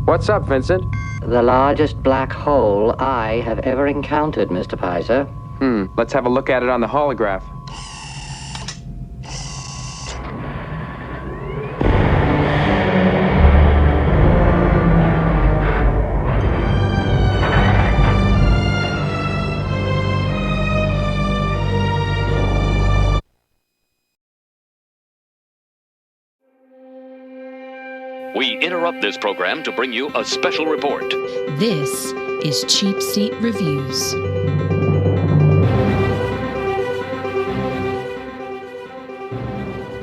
What's up, Vincent? The largest black hole I have ever encountered, Mr. Pizer. Let's have a look at it on the holograph. We interrupt this program to bring you a special report. This is Cheapseat Reviews.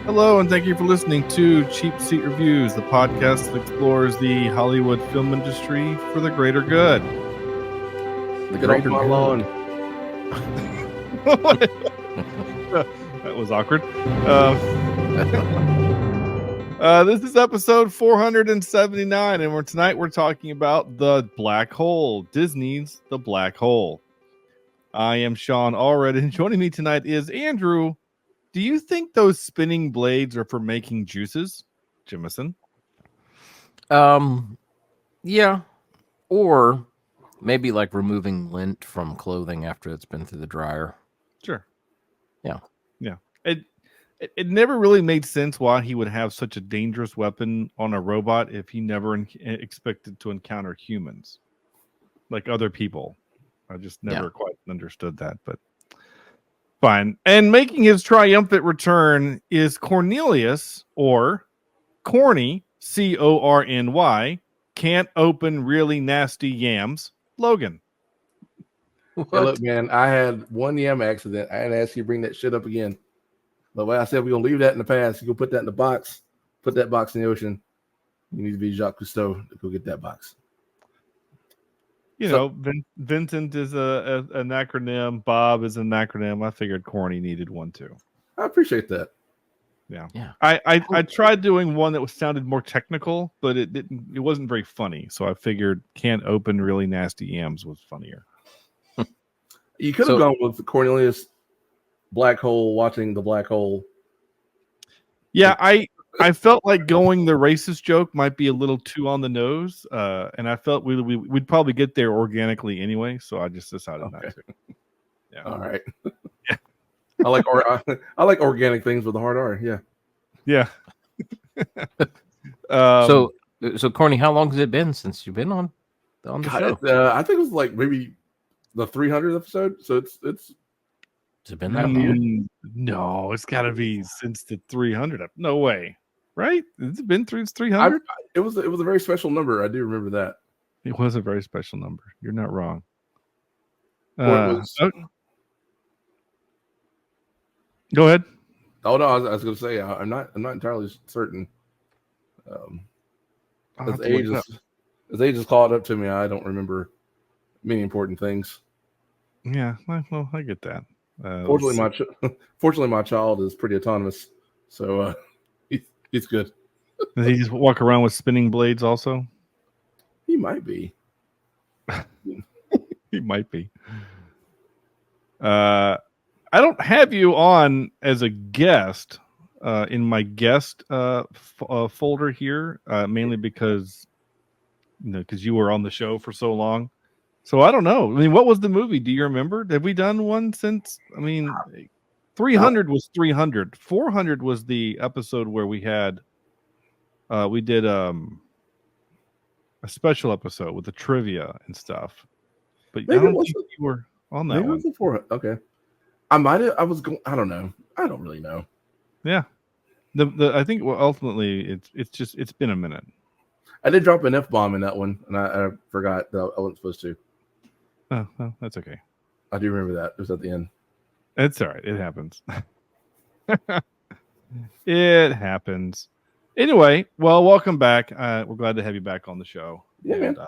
Hello, and thank you for listening to Cheapseat Reviews, the podcast that explores the Hollywood film industry for the greater good. Get off my lawn. That was awkward. This is episode 479, and tonight we're talking about The Black Hole, Disney's The Black Hole. I am Shawn Allred, and joining me tonight is Andrew. Do you think those spinning blades are for making juices, Jimison? Yeah. Or maybe like removing lint from clothing after it's been through the dryer. Sure. Yeah. It never really made sense why he would have such a dangerous weapon on a robot if he never expected to encounter humans, like other people. I just never quite understood that, but fine. And making his triumphant return is Cornelius, or Corny, Corny, can't open really nasty yams, Logan. Hey, look, man, I had one yam accident. I had to ask you to bring that shit up again. But way I said we're gonna leave that in the past. You go put that in the box, put that box in the ocean. You need to be Jacques Cousteau to go get that box. You know, Vincent is an acronym. Bob is an acronym. I figured Corny needed one too. I appreciate that. Yeah. I tried doing one that sounded more technical, but it wasn't very funny. So I figured can't open really nasty yams was funnier. You could have gone with Cornelius Black Hole watching the black hole. Yeah, I felt like going the racist joke might be a little too on the nose, and I felt we'd probably get there organically anyway, so I just decided not to. Yeah. All right. Yeah. I like organic things with a hard R. Yeah. Yeah. So Corny, how long has it been since you've been on the show? I think it was like maybe the 300th episode. So it's Has it been that long? No, it's got to be since the 300. No way, right? Has it been through 300? It was a very special number. I do remember that. It was a very special number. You're not wrong. Go ahead. Oh no, I was going to say I'm not entirely certain. As age has caught up to me, I don't remember many important things. Yeah, well, I get that. Fortunately, my child is pretty autonomous, so he's good. Does he just walk around with spinning blades also? He might be. He might be. I don't have you on as a guest in my guest folder here, mainly because you were on the show for so long. So I don't know. I mean, what was the movie? Do you remember? Have we done one since? I mean, 300 was 300. 400 was the episode where we did a special episode with the trivia and stuff. But I don't think you were on that one. Okay. I might have. I don't know. I don't really know. Yeah. I think ultimately it's been a minute. I did drop an F-bomb in that one, and I forgot that I wasn't supposed to. Oh, well, that's okay. I do remember that. It was at the end. It's all right. It happens. It happens. Anyway, well, welcome back. We're glad to have you back on the show. Yeah, and,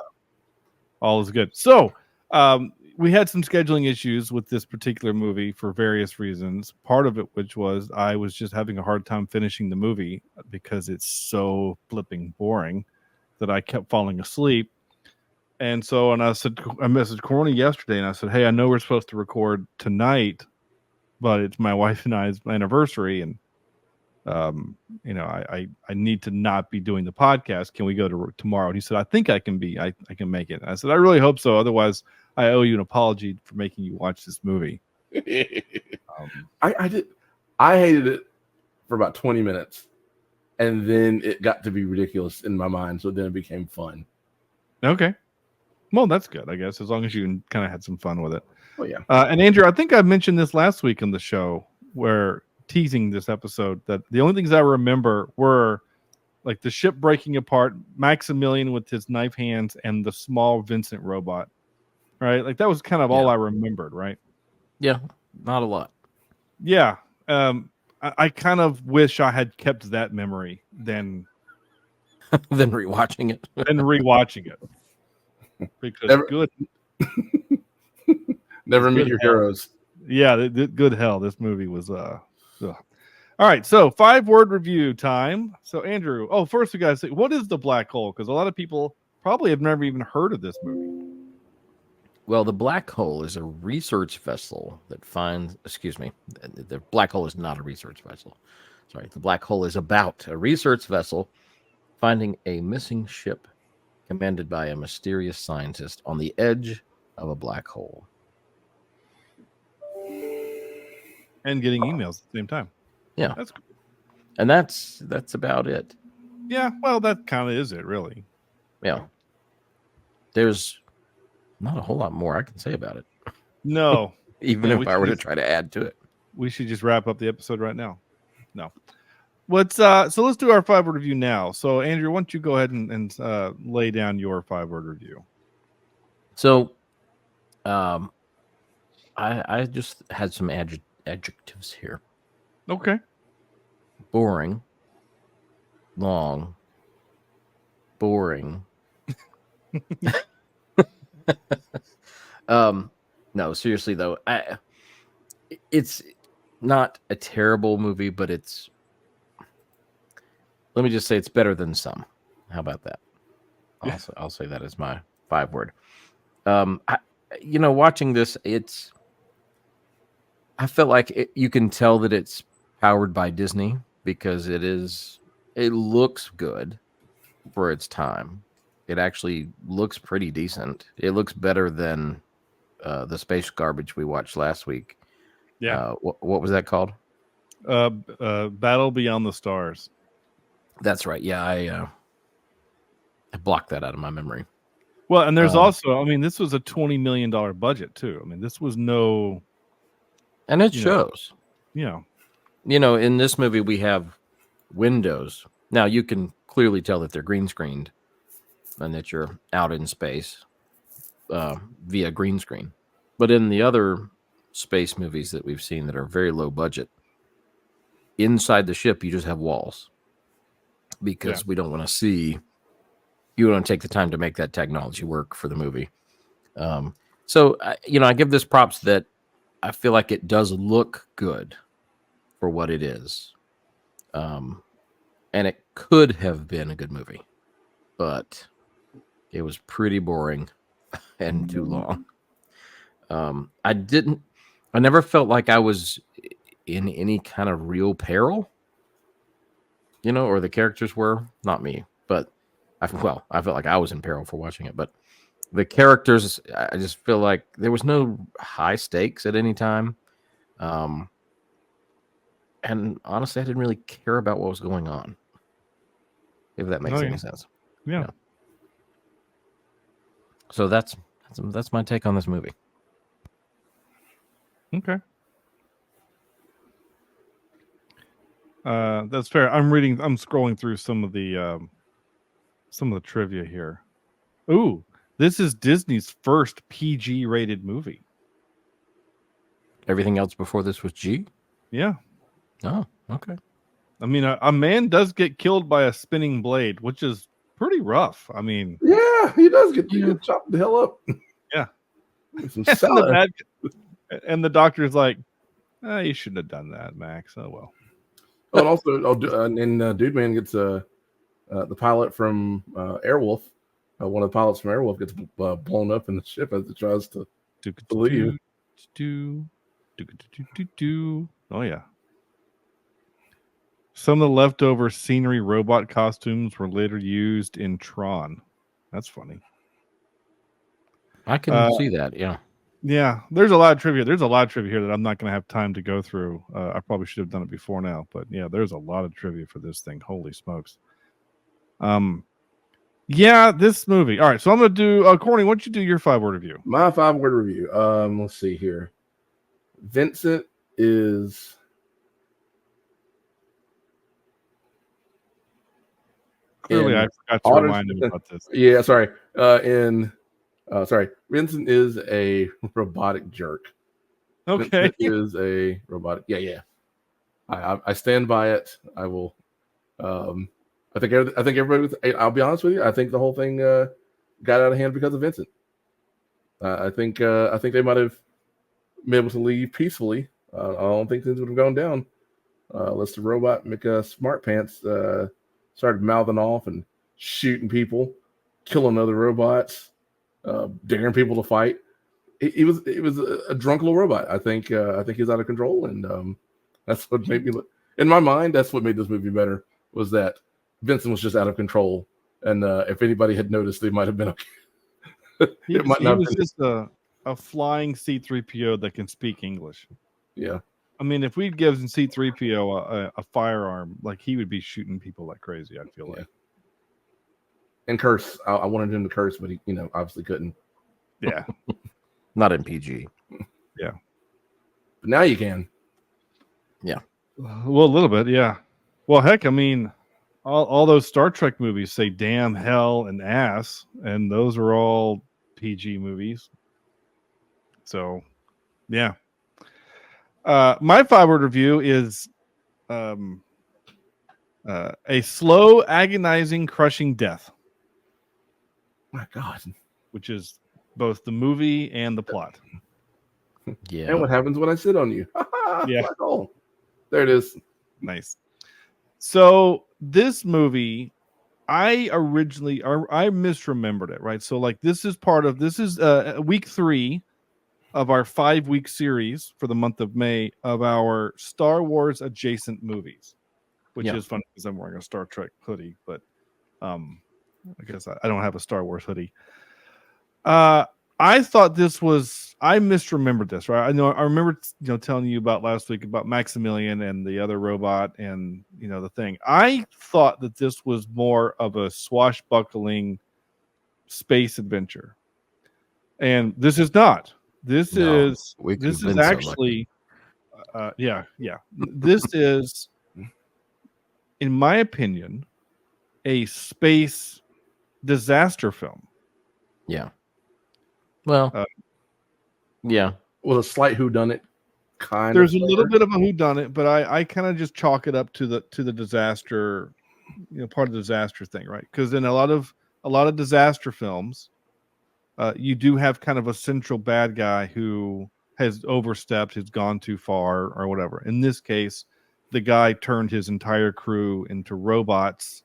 all is good. So, we had some scheduling issues with this particular movie for various reasons. Part of it, which was I was just having a hard time finishing the movie because it's so flipping boring that I kept falling asleep. And so, I messaged Corny yesterday, and I said, "Hey, I know we're supposed to record tonight, but it's my wife and I's anniversary, and I need to not be doing the podcast. Can we go to tomorrow? And he said, I think I can I can make it. And I said, I really hope so. Otherwise, I owe you an apology for making you watch this movie. I did. I hated it for about 20 minutes, and then it got to be ridiculous in my mind. So then it became fun. Okay. Well, that's good, I guess, as long as you kind of had some fun with it. Oh, yeah. And Andrew, I think I mentioned this last week on the show where teasing this episode that the only things I remember were like the ship breaking apart, Maximilian with his knife hands, and the small Vincent robot. Right? Like that was kind of all I remembered, right? Yeah, not a lot. Yeah. I kind of wish I had kept that memory than rewatching it. Because never meet your heroes. Yeah, good hell. This movie was ugh. All right, so 5-word review time. So Andrew, first we gotta say, what is the black hole? Because a lot of people probably have never even heard of this movie. Well, the black hole is a research vessel that finds. Excuse me, the black hole is not a research vessel. Sorry, the black hole is about a research vessel finding a missing ship commanded by a mysterious scientist on the edge of a black hole. And getting emails at the same time. Yeah. That's cool. And that's about it. Yeah, well, that kind of is it, really. Yeah. There's not a whole lot more I can say about it. No. Even if I were to try to add to it. We should just wrap up the episode right now. No. So let's do our 5-word review now. So Andrew, why don't you go ahead and lay down your 5-word review? So I just had some adjectives here. Okay. Boring. Long. Boring. No, seriously though, it's not a terrible movie, but let me just say it's better than some. How about that? I'll say that as my 5-word. Watching this, I felt like you can tell that it's powered by Disney because it looks good for its time. It actually looks pretty decent. It looks better than the space garbage we watched last week. Yeah. What was that called? Battle Beyond the Stars. That's right. Yeah, I blocked that out of my memory. Well, and there's also, this was a $20 million budget too. This was no... And it shows. In this movie we have windows. Now you can clearly tell that they're green screened and that you're out in space via green screen. But in the other space movies that we've seen that are very low budget, inside the ship you just have walls because we don't want to see. You don't take the time to make that technology work for the movie. So I give this props that I feel like it does look good for what it is. And it could have been a good movie, but it was pretty boring and too long. I never felt like I was in any kind of real peril, or the characters were, not me, but I felt like I was in peril for watching it, but the characters, I just feel like there was no high stakes at any time. And honestly, I didn't really care about what was going on. If that makes any sense. Yeah. So that's my take on this movie. Okay. That's fair. I'm scrolling through some of the trivia here. Ooh, this is Disney's first PG rated movie. Everything else before this was G? Yeah. Oh, okay. A man does get killed by a spinning blade, which is pretty rough. Yeah, he does get chopped the hell up. Yeah. And the doctor's like, you shouldn't have done that, Max. Oh, well. And also, Dude Man gets the pilot from Airwolf. One of the pilots from Airwolf gets blown up in the ship as it tries to leave. Oh, yeah. Some of the leftover scenery robot costumes were later used in Tron. That's funny. I can see that. Yeah. Yeah, there's a lot of trivia. There's a lot of trivia here that I'm not going to have time to go through. I probably should have done it before now, but yeah, there's a lot of trivia for this thing. Holy smokes. Yeah, this movie. All right, so I'm going to do, Corny, why don't you do your 5-word review? My 5-word review. Let's see here. Vincent is clearly I forgot to remind him about this. Yeah, sorry. Vincent is a robotic jerk. Okay. Vincent is a robotic. Yeah. I stand by it. I will. I think everybody. I'll be honest with you. I think the whole thing got out of hand because of Vincent. I think they might have been able to leave peacefully. I don't think things would have gone down unless the robot Smart Pants started mouthing off and shooting people, killing other robots, daring people to fight. It was a drunk little robot. I think he's out of control, and that's what made me. In my mind, that's what made this movie better. Was that Vincent was just out of control, and if anybody had noticed, they might have been okay. He was just a flying C-3PO that can speak English. Yeah. I mean, if we'd given C-3PO a firearm, like he would be shooting people like crazy, I feel like. And curse. I wanted him to curse, but he, obviously couldn't. Yeah. Not in PG. Yeah. But now you can. Yeah. Well, a little bit, yeah. Well, heck, I mean, all those Star Trek movies say damn, hell, and ass, and those are all PG movies. So, yeah. My 5-word review is a slow, agonizing, crushing death. My God. Which is both the movie and the plot. Yeah. And what happens when I sit on you? Yeah. Oh, there it is. Nice. So this movie, I misremembered it, right? So like this is week 3 of our 5-week series for the month of May of our Star Wars adjacent movies, which is funny because I'm wearing a Star Trek hoodie, but I guess I don't have a Star Wars hoodie. I thought I misremembered this, right? I remember telling you about last week about Maximilian and the other robot and the thing. I thought that this was more of a swashbuckling space adventure, and this is not. This is actually, yeah. This is, in my opinion, a space disaster film. Yeah. Well, yeah. With a slight whodunit kind. There's a little bit of a whodunit, but I kind of just chalk it up to the disaster, part of the disaster thing, right? Because in a lot of disaster films, you do have kind of a central bad guy who has overstepped, has gone too far, or whatever. In this case, the guy turned his entire crew into robots.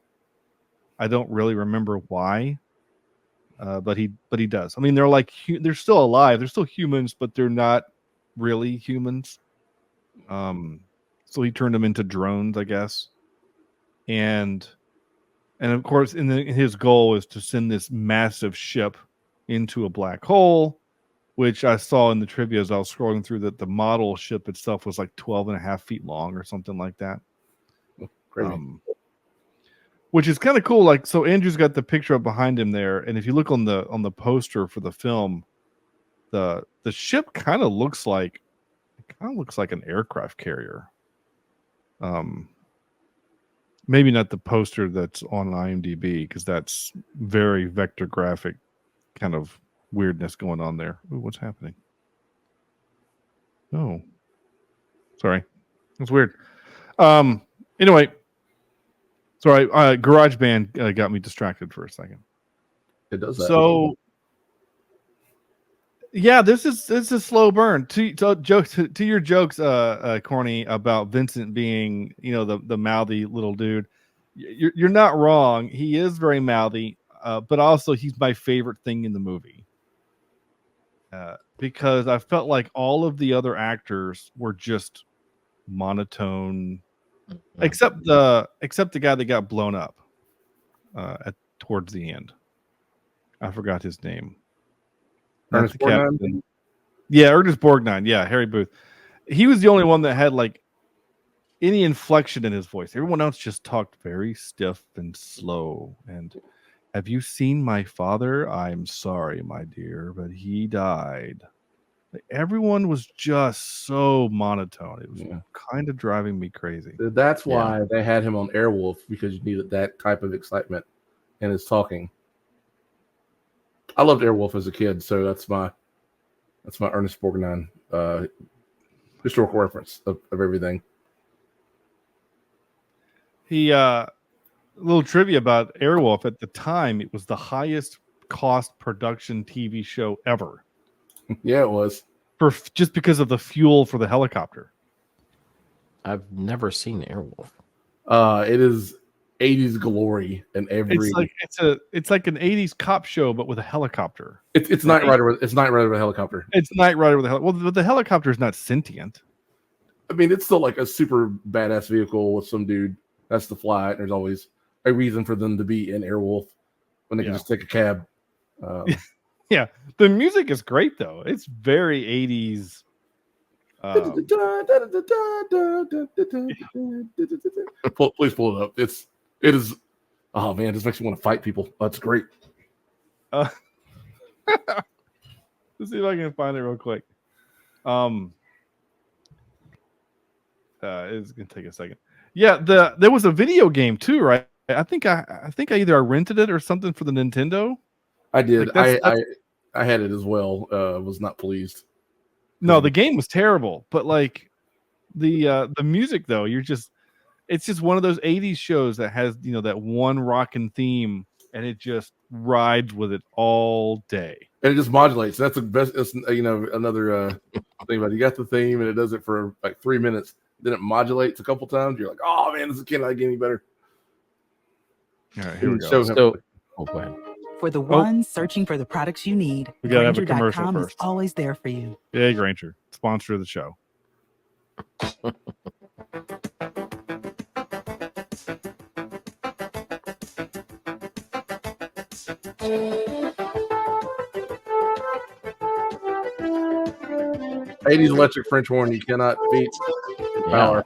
I don't really remember why. But he does. I mean, they're still alive. They're still humans, but they're not really humans. So he turned them into drones, I guess. And of course, his goal is to send this massive ship into a black hole, which I saw in the trivia as I was scrolling through that the model ship itself was like 12.5 feet long or something like that. Which is kind of cool. Like, so Andrew's got the picture up behind him there, and if you look on the poster for the film, the ship kind of looks like an aircraft carrier. Maybe not the poster that's on IMDb because that's very vector graphic kind of weirdness going on there. Ooh, what's happening? Oh, sorry, that's weird. Anyway. Sorry, GarageBand got me distracted for a second. It does that. So, yeah, this is a slow burn. To your jokes, Corny, about Vincent being, the mouthy little dude. You're not wrong. He is very mouthy, but also he's my favorite thing in the movie. Because I felt like all of the other actors were just monotone, except the guy that got blown up towards the end. I forgot his name. Ernest Borgnine? Yeah, Ernest Borgnine. Yeah, Harry Booth. He was the only one that had like any inflection in his voice. Everyone else just talked very stiff and slow. And have you seen my father? I'm sorry, my dear, but he died. Everyone was just so monotone. It was kind of driving me crazy. That's why they had him on Airwolf, because you needed that type of excitement in his talking. I loved Airwolf as a kid, so that's my Ernest Borgnine historical reference of everything. He a little trivia about Airwolf. At the time, it was the highest cost production TV show ever. Yeah, it was. Just because of the fuel for the helicopter. I've never seen Airwolf. It is 80s glory and every. It's like an 80s cop show, but with a helicopter. It's Knight Rider. It's Knight Rider with a helicopter. It's Knight Rider with a helicopter. Well, the helicopter is not sentient. I mean, it's still like a super badass vehicle with some dude that's to fly it. And there's always a reason for them to be in Airwolf when they can just take a cab. Yeah, the music is great though. It's very 80s. Please pull it up. It is. Oh man, this makes me want to fight people. That's great. Let's see if I can find it real quick. It's gonna take a second. Yeah, there was a video game too, right? I think I either rented it or something for the Nintendo. I did. Like I had it as well. Was not pleased. No, the game was terrible, but like the music though, it's just one of those 80s shows that has, that one rockin' theme, and it just rides with it all day. And it just modulates. That's the best. It's, another thing about it. You got the theme, and it does it for like 3 minutes. Then it modulates a couple times. You're like, oh man, this cannot get any better. All right, here we go. Go ahead. For the ones searching for the products you need, we gotta have a commercial Grainger.com first. is always there for you. Yeah, Grainger, sponsor of the show. '80s electric French horn, you cannot beat power.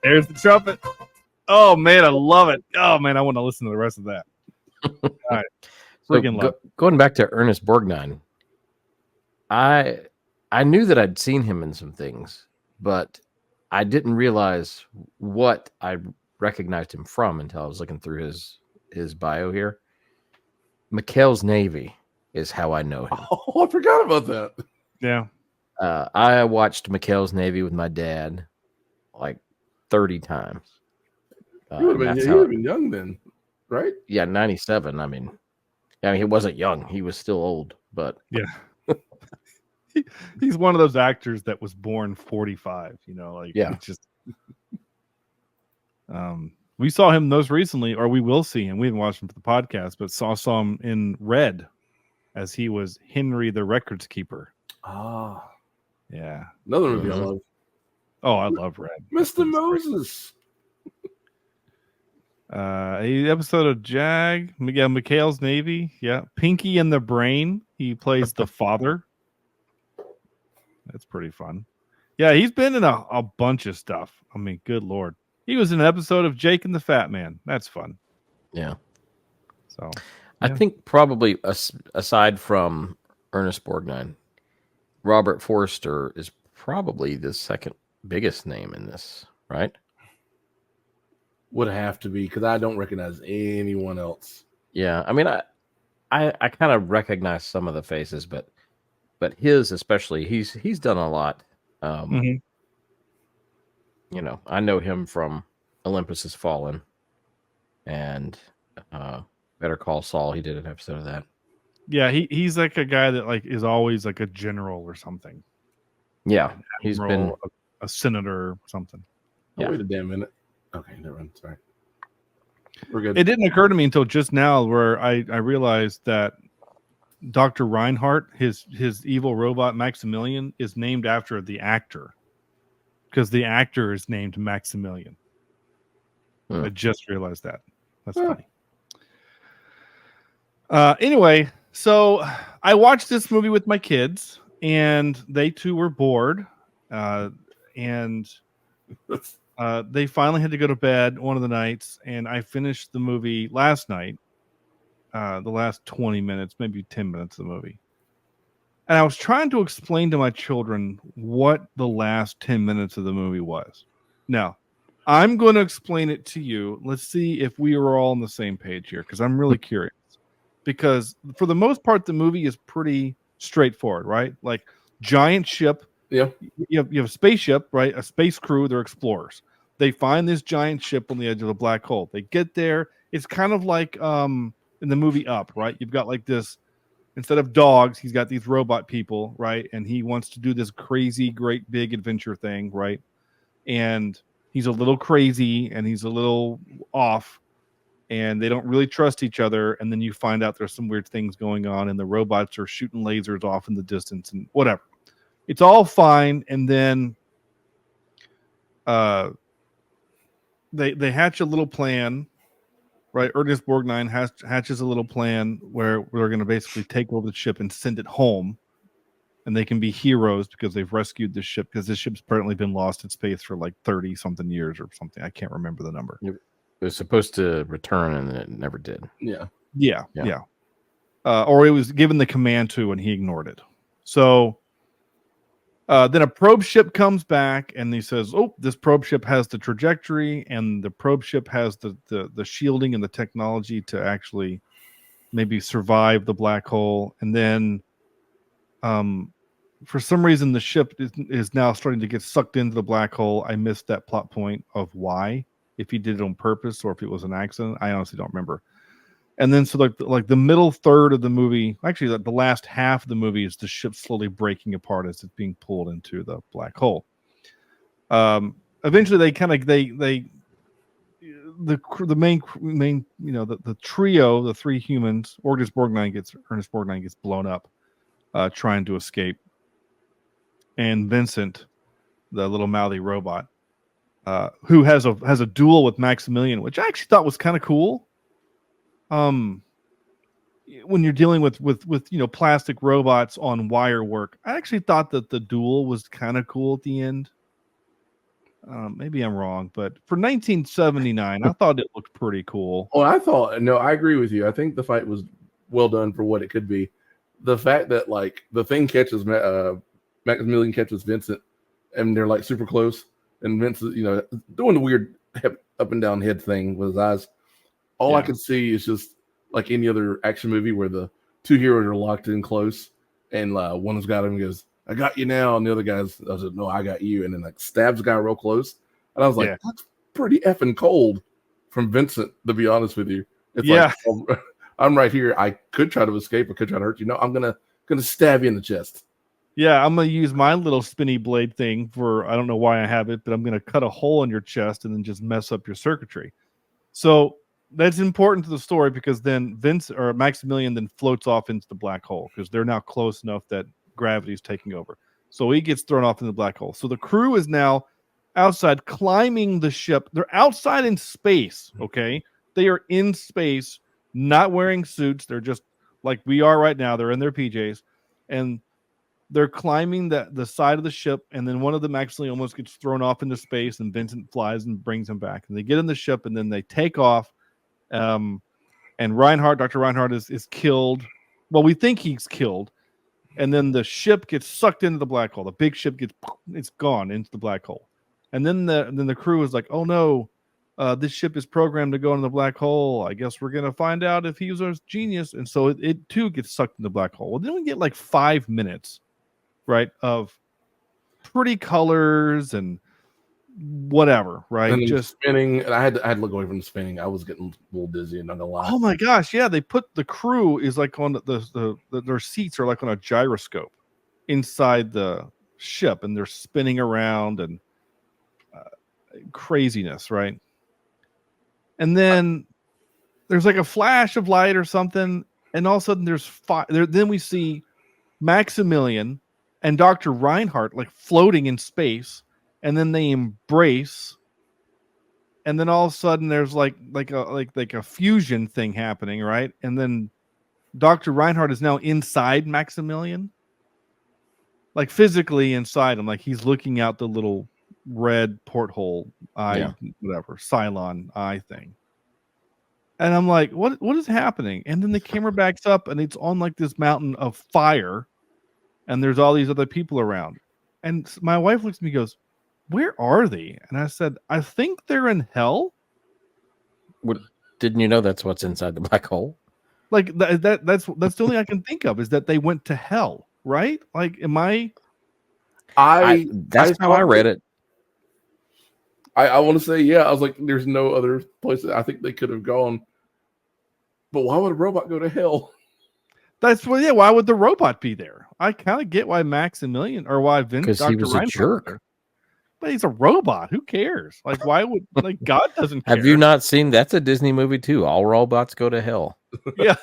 There's the trumpet. Oh man, I love it. Oh man, I want to listen to the rest of that. All right. So going back to Ernest Borgnine, I knew that I'd seen him in some things, but I didn't realize what I recognized him from until I was looking through his bio here. McHale's Navy is how I know him. Oh, I forgot about that. Yeah. I watched McHale's Navy with my dad like 30 times. You would have been young then, right? Yeah, 97. I mean, he wasn't young. He was still old, but yeah. He's one of those actors that was born 45, it's just we saw him most recently, or we will see him. We haven't watched him for the podcast, but saw him in Red as he was Henry the Records Keeper. Ah. Yeah. Another movie I love. Oh, I love Red. Mr. Moses. Episode of Jag, McHale's Navy. Yeah. Pinky and the Brain. He plays the father. That's pretty fun. Yeah, he's been in a bunch of stuff. I mean, good Lord. He was in an episode of Jake and the Fat Man. That's fun. Yeah. So I think probably aside from Ernest Borgnine, Robert Forster is probably the second biggest name in this, right? Would have to be, because I don't recognize anyone else. Yeah, I mean, I kind of recognize some of the faces, but his especially, he's done a lot. I know him from Olympus Has Fallen and Better Call Saul. He did an episode of that. Yeah, he's like a guy that like is always like a general or something. Yeah, he's been a senator or something. Oh, wait a damn minute. Okay, never mind. Sorry. We're good. It didn't occur to me until just now where I realized that Dr. Reinhardt, his evil robot Maximilian, is named after the actor, because the actor is named Maximilian. I just realized that. That's funny. Anyway, so I watched this movie with my kids, and they too were bored. And they finally had to go to bed one of the nights, and I finished the movie last night. The last 20 minutes, maybe 10 minutes of the movie. And I was trying to explain to my children what the last 10 minutes of the movie was. Now, I'm going to explain it to you. Let's see if we are all on the same page here, because I'm really curious. Because for the most part, the movie is pretty straightforward, right? Like, giant ship. Yeah. You have a spaceship, right? A space crew. They're explorers. They find this giant ship on the edge of a black hole. They get there. It's kind of like in the movie Up, right? You've got like this, instead of dogs, he's got these robot people, right? And he wants to do this crazy, great, big adventure thing, right? And he's a little crazy and he's a little off, and they don't really trust each other. And then you find out there's some weird things going on, and the robots are shooting lasers off in the distance and whatever. It's all fine. And then they hatch a little plan. Right, Ernest Borgnine hatches a little plan where we're going to basically take over the ship and send it home, and they can be heroes because they've rescued this ship, because this ship's apparently been lost in space for like 30-something years or something. I can't remember the number. It was supposed to return, and it never did. Yeah. Or it was given the command to, and he ignored it. So then a probe ship comes back, and he says, "Oh, this probe ship has the trajectory, and the probe ship has the shielding and the technology to actually maybe survive the black hole." And then, for some reason, the ship is now starting to get sucked into the black hole. I missed that plot point of why, if he did it on purpose or if it was an accident. I honestly don't remember. And then, so like the middle third of the movie, actually the last half of the movie, is the ship slowly breaking apart as it's being pulled into the black hole. Eventually, the main the trio, the three humans, Ernest Borgnine gets blown up, trying to escape, and Vincent, the little mouthy robot, who has a duel with Maximilian, which I actually thought was kind of cool. When you're dealing with plastic robots on wire work, I actually thought that the duel was kind of cool at the end. Maybe I'm wrong, but for 1979, I thought it looked pretty cool. Oh, I agree with you. I think the fight was well done for what it could be. The fact that like the thing catches Maximilian catches Vincent, and they're like super close, and Vincent, doing the weird up and down head thing with his eyes. All I could see is just like any other action movie where the two heroes are locked in close, and one's got him and goes, "I got you now," and the other guy's, I said, "No, I got you," and then like stabs the guy real close. And I was like, "That's pretty effing cold from Vincent." To be honest with you, it's like, I'm right here. I could try to escape. I could try to hurt you. No, I'm gonna stab you in the chest. Yeah, I'm gonna use my little spinny blade thing for, I don't know why I have it, but I'm gonna cut a hole in your chest and then just mess up your circuitry. So that's important to the story, because then Maximilian then floats off into the black hole, because they're now close enough that gravity is taking over. So he gets thrown off in the black hole. So the crew is now outside climbing the ship. They're outside in space, okay? They are in space, not wearing suits. They're just like we are right now. They're in their PJs, and they're climbing the side of the ship, and then one of them actually almost gets thrown off into space, and Vincent flies and brings him back. And they get in the ship, and then they take off. And Dr. Reinhardt is killed. Well, we think he's killed. And then the ship gets sucked into the black hole. The big ship it's gone into the black hole. And then the crew is like, "Oh no, this ship is programmed to go into the black hole. I guess we're gonna find out if he was a genius." And so it too gets sucked in the black hole. Well, then we get like 5 minutes, right, of pretty colors and whatever, right? And just spinning, and I had to look away from the spinning. I was getting a little dizzy, and not gonna lie. Oh my gosh, yeah, they put the crew is like on their seats are like on a gyroscope inside the ship, and they're spinning around, and craziness, right? And then there's like a flash of light or something, and all of a sudden there's then we see Maximilian and Dr. Reinhardt like floating in space, and then they embrace, and then all of a sudden there's like a fusion thing happening, right? And then Dr. Reinhardt is now inside Maximilian, like physically inside him, like he's looking out the little red porthole eye, whatever Cylon eye thing. And I'm like, what is happening? And then the camera backs up and it's on like this mountain of fire, and there's all these other people around. And my wife looks at me and goes, where are they? And I said, I think they're in hell. Didn't you know that's what's inside the black hole? Like that's the only I can think of, is that they went to hell, right? Like, that's how I read it. I want to say, yeah. I was like, there's no other place that I think they could have gone. But why would a robot go to hell? That's what. Yeah, why would the robot be there? I kind of get why Maximilian or why Vince, because he was a jerk. But he's a robot. Who cares? Like, why would God doesn't care? Have you not seen? That's a Disney movie too. All robots go to hell. Yeah.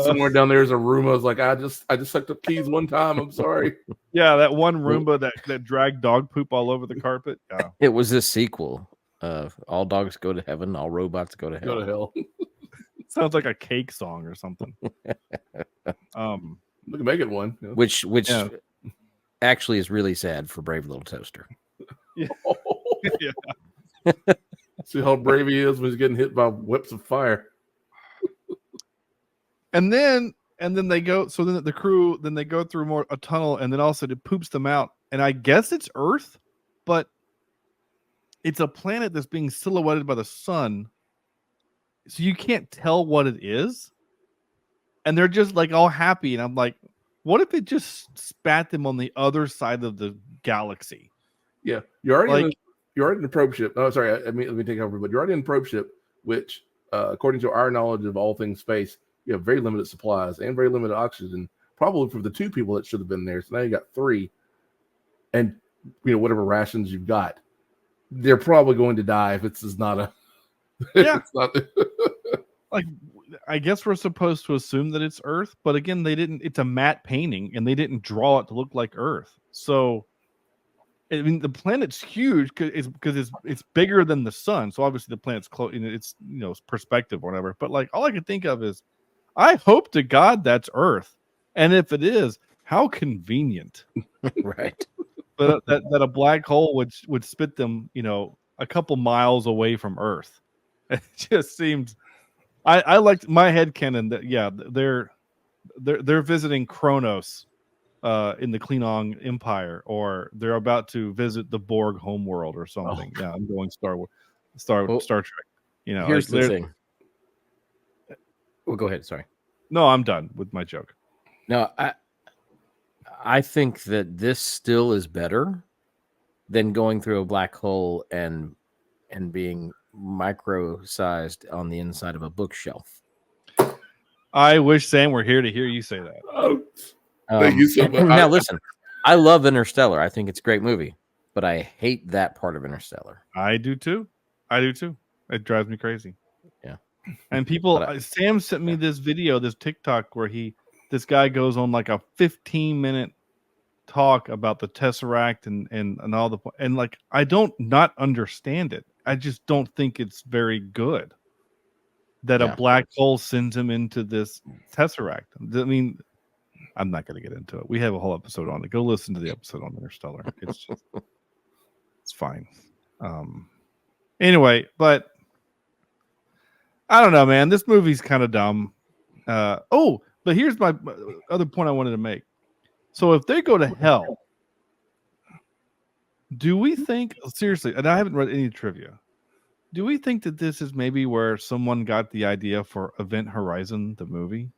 Somewhere down there is a Roomba. Like, I just sucked up keys one time. I'm sorry. Yeah, that one Roomba that dragged dog poop all over the carpet. Yeah. It was a sequel. All dogs go to heaven. All robots go to hell. Go to hell. Sounds like a cake song or something. We can make it one. Yeah. Which actually is really sad for Brave Little Toaster. Yeah. Yeah. See how brave he is when he's getting hit by whips of fire. And then they go. So then the crew, then they go through a tunnel, and then also it poops them out. And I guess it's Earth, but it's a planet that's being silhouetted by the sun, so you can't tell what it is. And they're just like all happy, and I'm like, what if it just spat them on the other side of the galaxy? Yeah, you're already in the probe ship. Oh, sorry, let me take over. But you're already in the probe ship, which, according to our knowledge of all things space, you have very limited supplies and very limited oxygen. Probably for the 2 people that should have been there. So now you got 3, and whatever rations you've got, they're probably going to die if it's not a. Yeah. It's not like, I guess we're supposed to assume that it's Earth, but again, they didn't. It's a matte painting, and they didn't draw it to look like Earth. So, I mean, the planet's huge because it's bigger than the sun. So obviously, the planet's close. It's perspective or whatever. But like, all I can think of is, I hope to God that's Earth, and if it is, how convenient, right? But that a black hole would spit them, a couple miles away from Earth. It just seems. I liked my headcanon that they're visiting Kronos in the Klingon Empire, or they're about to visit the Borg homeworld or something. Oh. Yeah, I'm going Star Trek. Here's the thing. Well, go ahead. Sorry. No, I'm done with my joke. No, I think that this still is better than going through a black hole and being micro-sized on the inside of a bookshelf. I wish Sam were here to hear you say that. Thank you so much. Now listen, I love Interstellar. I think it's a great movie, but I hate that part of Interstellar. I do too. It drives me crazy. Yeah. And people, Sam sent me this video, this TikTok where this guy goes on like a 15-minute talk about the Tesseract and all and like, I don't not understand it. I just don't think it's very good that a black hole sends him into this Tesseract. I mean, I'm not going to get into it. We have a whole episode on it. Go listen to the episode on Interstellar. It's just, it's fine. Anyway, but I don't know, man. This movie's kind of dumb. But here's my other point I wanted to make. So if they go to hell, do we think, seriously, and I haven't read any trivia, do we think that this is maybe where someone got the idea for Event Horizon, the movie?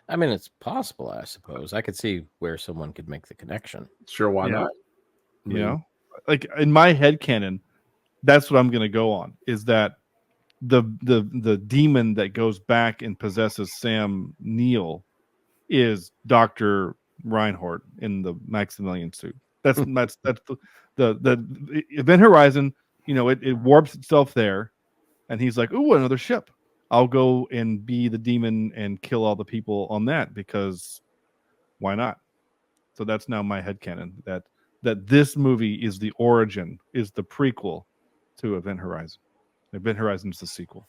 I mean, it's possible, I suppose. I could see where someone could make the connection. Sure, why not? Like in my headcanon, that's what I'm going to go on, is that the demon that goes back and possesses Sam Neill is Dr. Reinhardt in the Maximilian suit. That's the Event Horizon. it warps itself there, and he's like, "Ooh, another ship. I'll go and be the demon and kill all the people on that because why not?" So that's now my headcanon that this movie is the origin, is the prequel to Event Horizon. Event Horizon is the sequel.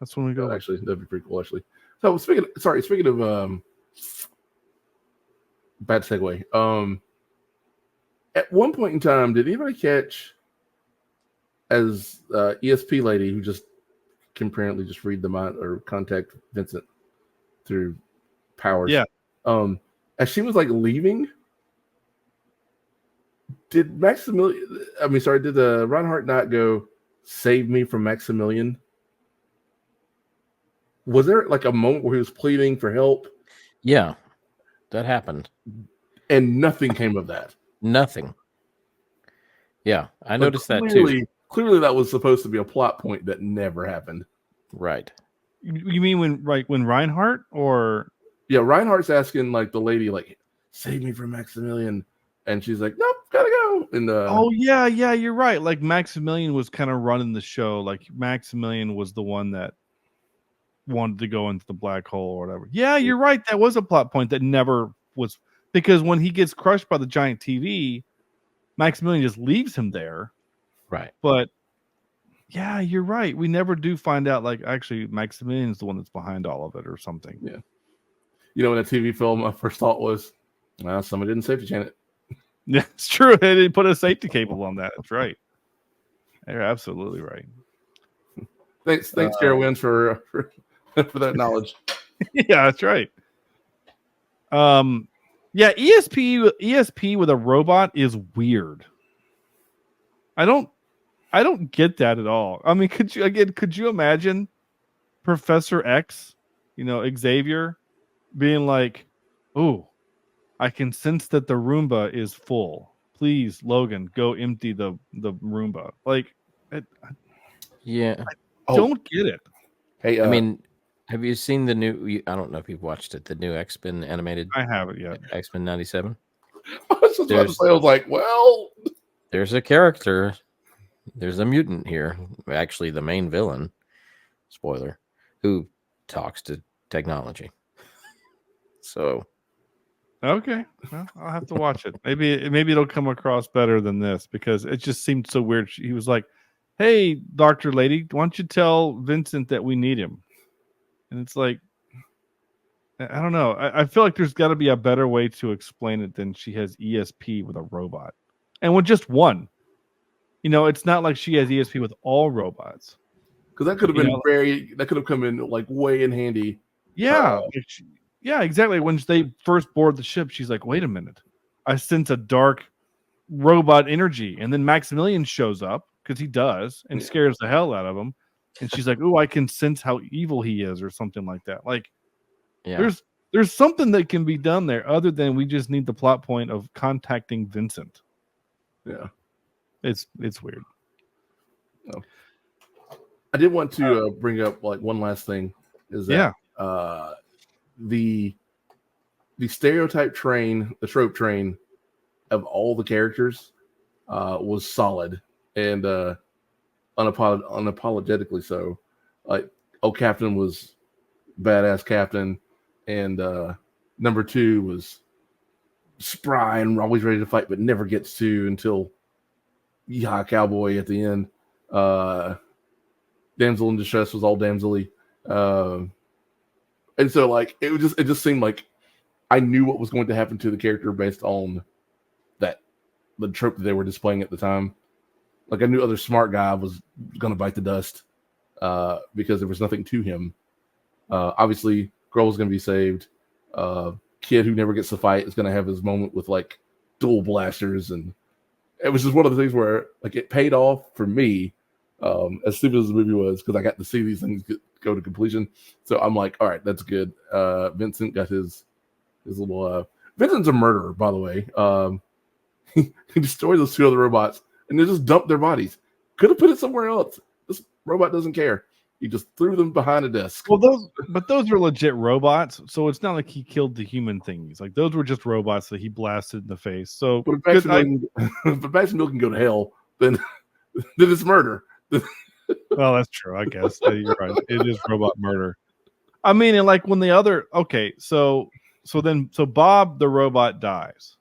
That's when we go. Actually, that'd be pretty cool. Actually, so speaking of bad segue. At one point in time, did anybody catch as ESP lady who just can apparently just read the mind or contact Vincent through powers? Yeah. As she was like leaving, did Reinhardt not go save me from Maximilian? Was there like a moment where he was pleading for help? Yeah, that happened. And nothing came of that. Nothing. Yeah, I noticed that too. Clearly, that was supposed to be a plot point that never happened. Right. You mean when Reinhardt or? Yeah, Reinhardt's asking like the lady, like, save me from Maximilian. And she's like, nope, gotta go. And oh yeah, you're right. Like Maximilian was kind of running the show. Like Maximilian was the one that wanted to go into the black hole or whatever. Yeah, you're right. That was a plot point that never was, because when he gets crushed by the giant TV, Maximilian just leaves him there. Right. But yeah, you're right. We never do find out, like, actually Maximilian's the one that's behind all of it or something. Yeah. In a TV film, my first thought was, well, somebody didn't safety chain it. Yeah, it's true. They didn't put a safety cable on that. That's right. You're absolutely right. Thanks, Carowinds, for that knowledge. Yeah, that's right. Yeah, ESP with a robot is weird. I don't get that at all. I mean, could you imagine Professor X, Xavier, being like, "Oh, I can sense that the Roomba is full. Please, Logan, go empty the Roomba." Like, I don't get it. Hey, I mean, have you seen the new? I don't know if you've watched it. The new X-Men animated. I haven't yet. I X-Men '97. was just about to say, I was like, well, there's a character. There's a mutant here. Actually, the main villain. Spoiler. Who talks to technology. So. Okay, well, I'll have to watch it. Maybe it'll come across better than this, because it just seemed so weird. He was like, "Hey, Doctor Lady, why don't you tell Vincent that we need him?" And it's like, I don't know. I feel like there's got to be a better way to explain it than she has ESP with a robot, and with just one. It's not like she has ESP with all robots. Because that could have been that could have come in like way in handy. Yeah. Yeah, exactly. When they first board the ship, she's like, "Wait a minute. I sense a dark robot energy." And then Maximilian shows up, because he does, and scares the hell out of him. And she's like, "Oh, I can sense how evil he is," or something like that. Like, there's something that can be done there other than we just need the plot point of contacting Vincent. Yeah. It's weird. Oh. I did want to bring up like one last thing is that the stereotype train, the trope train of all the characters was solid and unapologetically so. Like, Captain was badass Captain, and number 2 was spry and always ready to fight, but never gets to until cowboy at the end. Damsel in distress was all damsel-y. And so, like, it just seemed like I knew what was going to happen to the character based on the trope that they were displaying at the time. Like, I knew other smart guy was going to bite the dust because there was nothing to him. Obviously, girl was going to be saved. Kid who never gets to fight is going to have his moment with like dual blasters, and it was just one of the things where like it paid off for me. As stupid as the movie was, because I got to see these things go to completion. So I'm like, all right, that's good. Vincent got his little. Vincent's a murderer, by the way. He destroyed those 2 other robots, and they just dumped their bodies. Could have put it somewhere else. This robot doesn't care. He just threw them behind a desk. Well, those are legit robots, so it's not like he killed the human thingies. Like, those were just robots that he blasted in the face. So, but if Maximilian can go to hell, then then it's murder. Well, that's true. I guess you're right. It is robot murder. I mean, and like when the other so Bob the robot dies,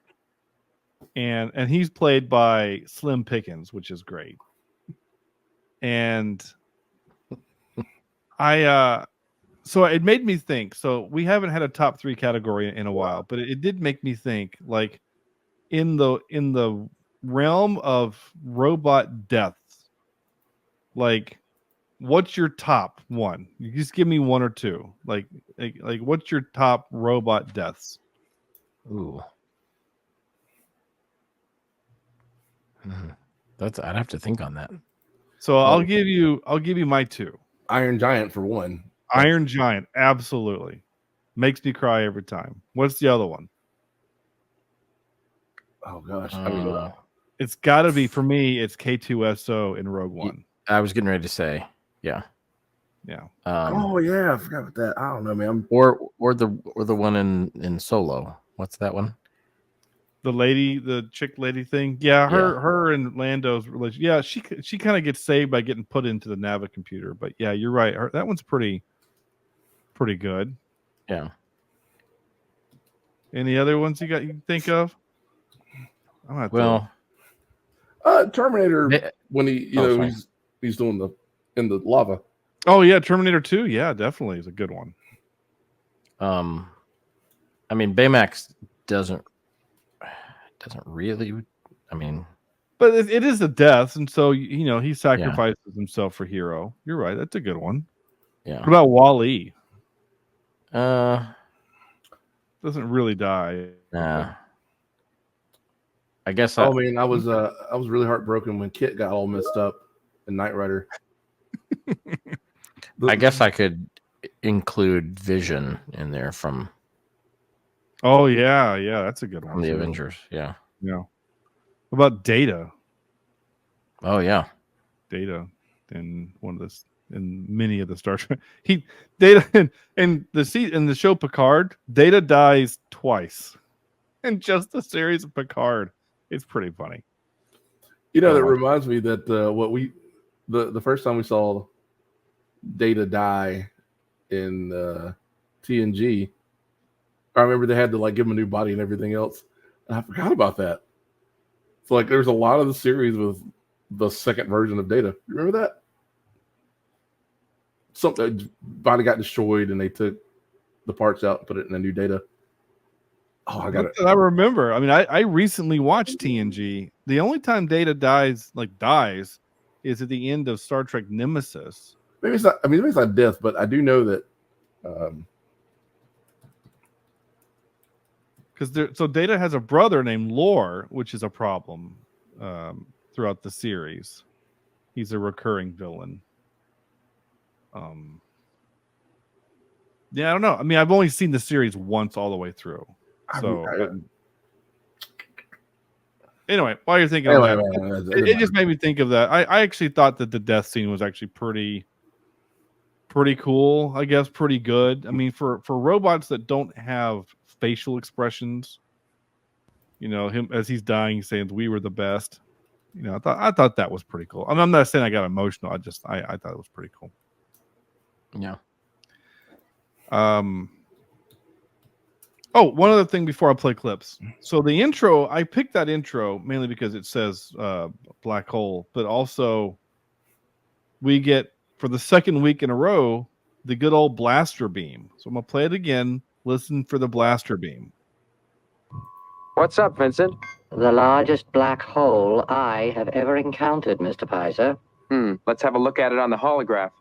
and he's played by Slim Pickens, which is great. And so it made me think. So we haven't had a top 3 category in a while, but it did make me think. Like in the realm of robot deaths, like what's your top one? You just give me one or two. Like what's your top robot deaths? Ooh. I'd have to think on that. So I'll give you my 2. Iron Giant for one. Iron Giant, absolutely. Makes me cry every time. What's the other one? Oh gosh. I mean, it's gotta be, for me, it's K2SO in Rogue One. I was getting ready to say, yeah. Yeah. Oh yeah, I forgot about that. I don't know, man. Or the one in Solo. What's that one? The chick lady thing. Yeah, her and Lando's relation. Yeah, she kind of gets saved by getting put into the Nava computer. But yeah, you're right. That one's pretty good. Yeah. Any other ones you can think of? Terminator, when he's doing in the lava. Oh yeah, Terminator 2. Yeah, definitely is a good one. I mean, Baymax doesn't really. I mean, but it is a death, and so he sacrifices himself for Hero. You're right. That's a good one. Yeah. What about Wall-E? Doesn't really die. Nah. I guess. I mean, I was really heartbroken when Kit got all messed up in Knight Rider. I guess I could include Vision in there from. Oh yeah, that's a good one. From the Avengers, yeah. What about Data? Oh yeah, Data in many of the Star Trek. Data in the show Picard. Data dies twice in just the series of Picard. It's pretty funny. That reminds me that the first time we saw Data die in TNG, I remember they had to give him a new body and everything else. And I forgot about that. So there's a lot of the series with the second version of Data. You remember that? Something body got destroyed and they took the parts out and put it in a new Data. Oh, I got it. I remember. I mean, I recently watched TNG. The only time Data dies is at the end of Star Trek Nemesis. Maybe it's not. I mean, maybe it's not death, but I do know that. So Data has a brother named Lore, which is a problem throughout the series. He's a recurring villain. Yeah, I don't know. I mean, I've only seen the series once all the way through. So anyway, while you're thinking of that, it just made me think of that. I actually thought that the death scene was actually pretty cool. I guess pretty good. I mean, for robots that don't have facial expressions, him as he's dying saying we were the best. I thought that was pretty cool. I mean, I'm not saying I got emotional. I thought it was pretty cool. Yeah. Oh, one other thing before I play clips. So the intro, I picked that intro mainly because it says black hole, but also we get, for the second week in a row, the good old blaster beam. So I'm going to play it again. Listen for the blaster beam. What's up, Vincent? The largest black hole I have ever encountered, Mr. Pizer. Let's have a look at it on the holograph.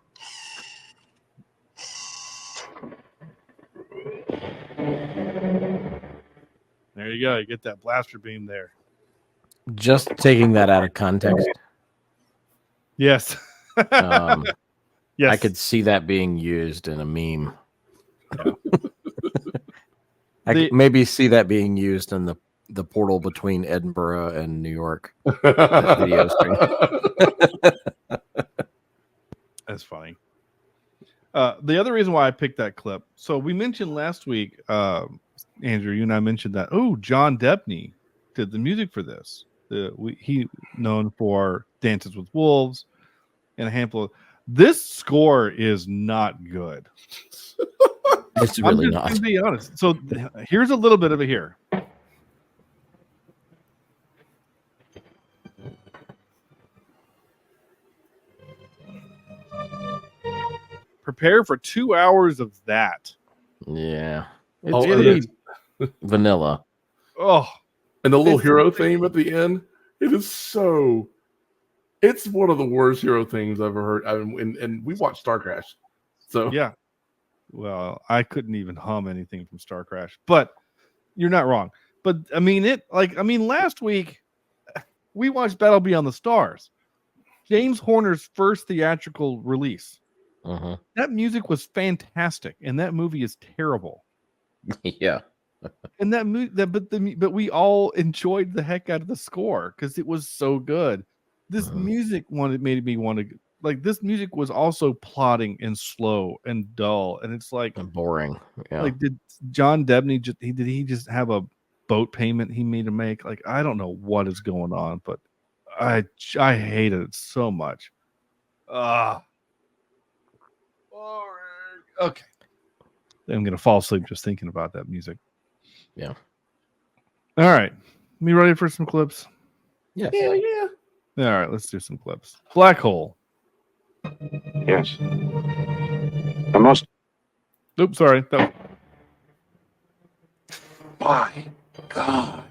There you go. You get that blaster beam there. Just taking that out of context. Yes. Yes. I could see that being used in a meme. Yeah. I could maybe see that being used in the portal between Edinburgh and New York. That video stream. That's funny. The other reason why I picked that clip, so we mentioned last week, Andrew, you and I mentioned that, John Debney did the music for this. He known for Dances with Wolves, and a handful of. This score is not good. It's really not. To be honest. So here's a little bit of it here. Prepare for 2 hours of that. Yeah. It's Oh, pretty vanilla. Oh, and the little hero theme at the end, it's one of the worst hero themes I've ever heard. And we watched Star Crash. So yeah. Well, I couldn't even hum anything from Star Crash, but you're not wrong. But I mean, last week we watched Battle Beyond the Stars, James Horner's first theatrical release. Uh-huh. That music was fantastic, and that movie is terrible. Yeah. And that movie, but we all enjoyed the heck out of the score because it was so good. This music made me want to like. This music was also plotting and slow and dull, and it's like and boring. Yeah. Like, did John Debney did he just have a boat payment he made to make? Like, I don't know what is going on, but I hated it so much. Boring. Okay. I'm gonna fall asleep just thinking about that music. Yeah. All right. Me ready for some clips? Yes. Yeah. All right, let's do some clips. Black Hole. Yes. The most. Oops, sorry. My God.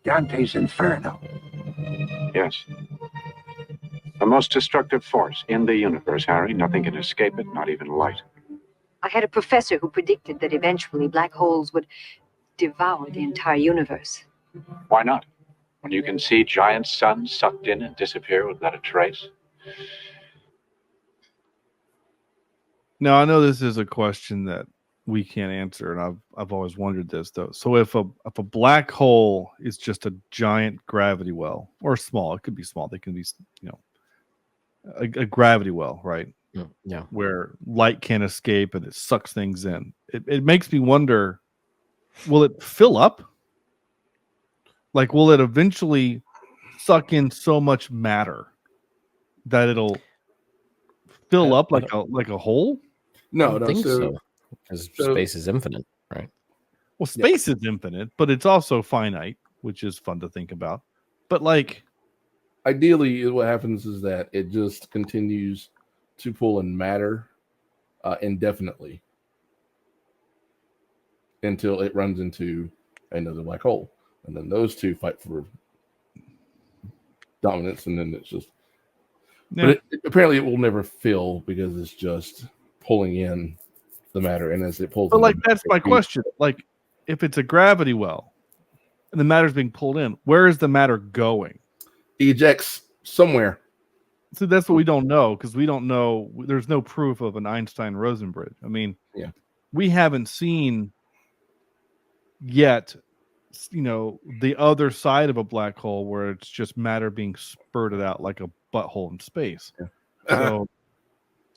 Dante's Inferno. Yes. The most destructive force in the universe, Harry. Nothing can escape it, not even light. I had a professor who predicted that eventually black holes would devour the entire universe. Why not? When you can see giant suns sucked in and disappear without a trace. Now, I know this is a question that we can't answer, and I've always wondered this though. So if a black hole is just a giant gravity well, or small, it could be small. They can be, a gravity well, right? Yeah. Where light can't escape and it sucks things in. It makes me wonder, will it fill up? Like, will it eventually suck in so much matter that it'll fill up like a hole? No, I don't think so. Because space is infinite, right? Well, space is infinite, but it's also finite, which is fun to think about. But like, ideally, what happens is that it just continues to pull in matter indefinitely until it runs into another black hole, and then those two fight for dominance, and then it's just. yeah. But apparently, it will never fill because it's just pulling in the matter, and as it pulls. But like, that's my question. Like, if it's a gravity well, and the matter's being pulled in, where is the matter going? It ejects somewhere. So that's what we don't know, because we don't know. There's no proof of an Einstein-Rosen bridge. I mean, we haven't seen yet, the other side of a black hole where it's just matter being spurted out like a butthole in space. Yeah. So,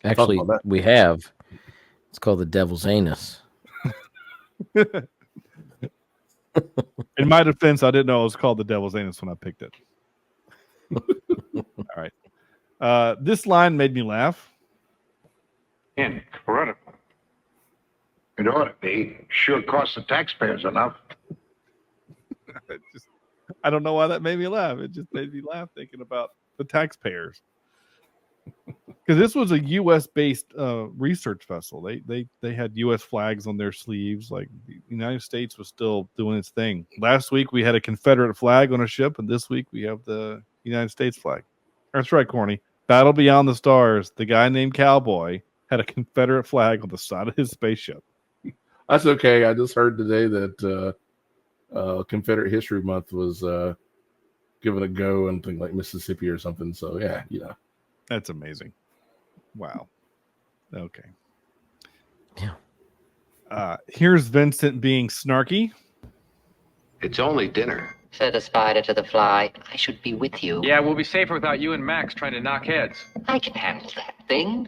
actually, we have. It's called the Devil's Anus. in my defense, I didn't know it was called the Devil's Anus when I picked it. All right. This line made me laugh. Incredible. It ought to be. Sure costs the taxpayers enough. I don't know why that made me laugh. It just made me laugh thinking about the taxpayers. Because this was a U.S.-based research vessel. They had U.S. flags on their sleeves. Like, the United States was still doing its thing. Last week we had a Confederate flag on a ship, and this week we have the United States flag. That's right, Corny. Battle Beyond the Stars. The guy named Cowboy had a Confederate flag on the side of his spaceship. That's okay. I just heard today that Confederate History Month was given a go in things like Mississippi or something. So yeah, That's amazing. Wow. Okay. Yeah. Here's Vincent being snarky. It's only dinner. Said the spider to the fly, I should be with you. Yeah, we'll be safer without you and Max trying to knock heads. I can handle that thing.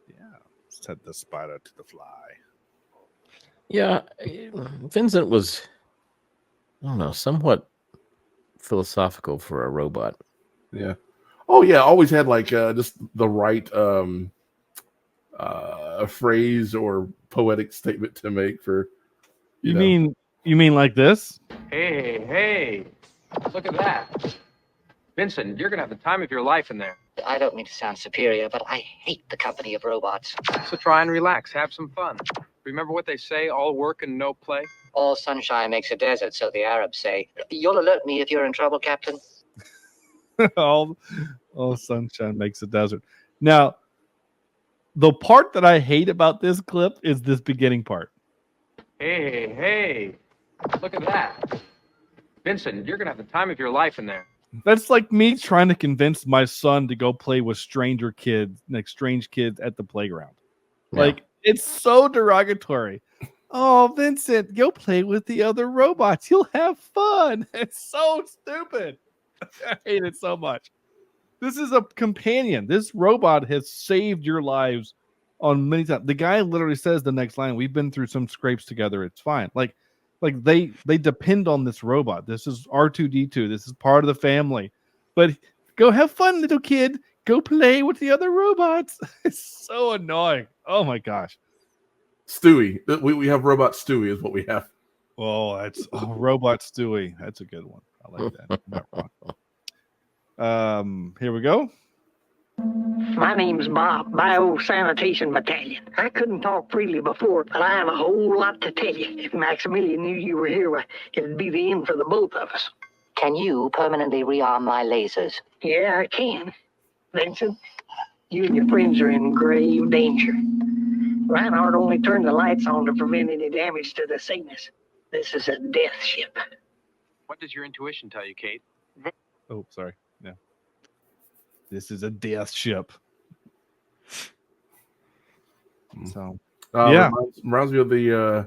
Yeah. Said the spider to the fly. Yeah. Vincent was, I don't know, somewhat philosophical for a robot. Yeah. Oh yeah, always had like just the right phrase or poetic statement to make for you mean like this? Hey, look at that. Vincent, you're going to have the time of your life in there. I don't mean to sound superior, but I hate the company of robots. So try and relax, have some fun. Remember what they say, all work and no play? All sunshine makes a desert, so the Arabs say. You'll alert me if you're in trouble, Captain. all sunshine makes a desert. Now, the part that I hate about this clip is this beginning part. Hey, look at that. Vincent, you're going to have the time of your life in there. That's like me trying to convince my son to go play with strange kids at the playground. Yeah. Like, it's so derogatory. Oh, Vincent, go play with the other robots. You'll have fun. It's so stupid. I hate it so much. This is a companion. This robot has saved your lives on many times. The guy literally says the next line, "We've been through some scrapes together. It's fine." Like they depend on this robot. This is R2D2. This is part of the family. But go have fun, little kid. Go play with the other robots. It's so annoying. Oh my gosh. Stewie. We have Robot Stewie is what we have. Oh, that's Robot Stewie. That's a good one. I like that. Not wrong. Here we go. My name's Bob, Biosanitation Battalion. I couldn't talk freely before, but I have a whole lot to tell you. If Maximilian knew you were here, well, it'd be the end for the both of us. Can you permanently rearm my lasers? Yeah, I can. Vincent, you and your friends are in grave danger. Reinhardt only turned the lights on to prevent any damage to the Cygnus. This is a death ship. What does your intuition tell you, Kate? Oh, sorry. No. This is a death ship. So, yeah. Reminds me of the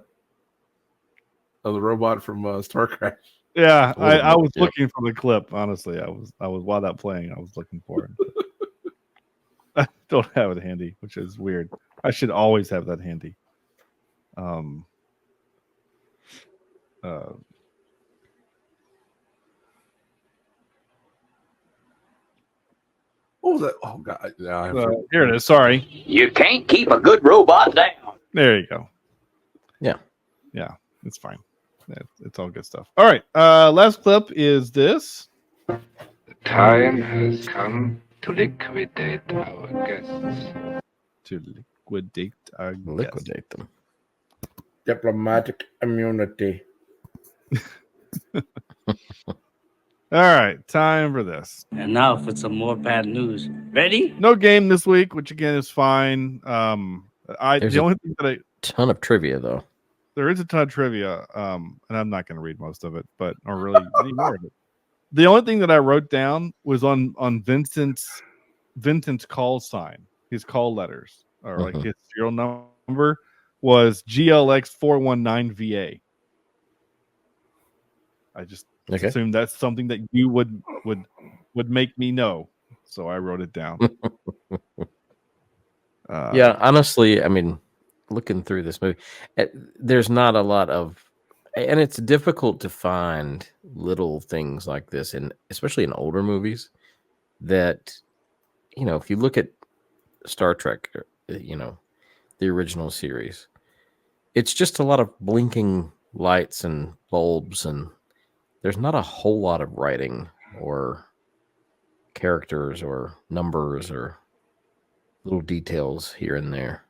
robot from Star Crash. Yeah, I was looking for the clip. Honestly, I was while that playing, I was looking for it. I don't have it handy, which is weird. I should always have that handy. What was that? Oh God! Here it is. Sorry. You can't keep a good robot down. There you go. Yeah, it's fine. It's all good stuff. All right. Last clip is this. The time has come to liquidate our guests. Liquidate them. Diplomatic immunity. All right, time for this. And now for some more bad news. Ready? No game this week, which again is fine. There's the only thing that ton of trivia though. There is a ton of trivia, and I'm not going to read most of it, or really any more of it. The only thing that I wrote down was on Vincent's call sign, his call letters, or like his serial number was GLX419VA. I just assumed that's something that you would make me know, so I wrote it down. Yeah, honestly, I mean, looking through this movie, there's not a lot of, and it's difficult to find little things like this, especially in older movies. That, if you look at Star Trek, the original series, it's just a lot of blinking lights and bulbs, and there's not a whole lot of writing or characters or numbers or little details here and there.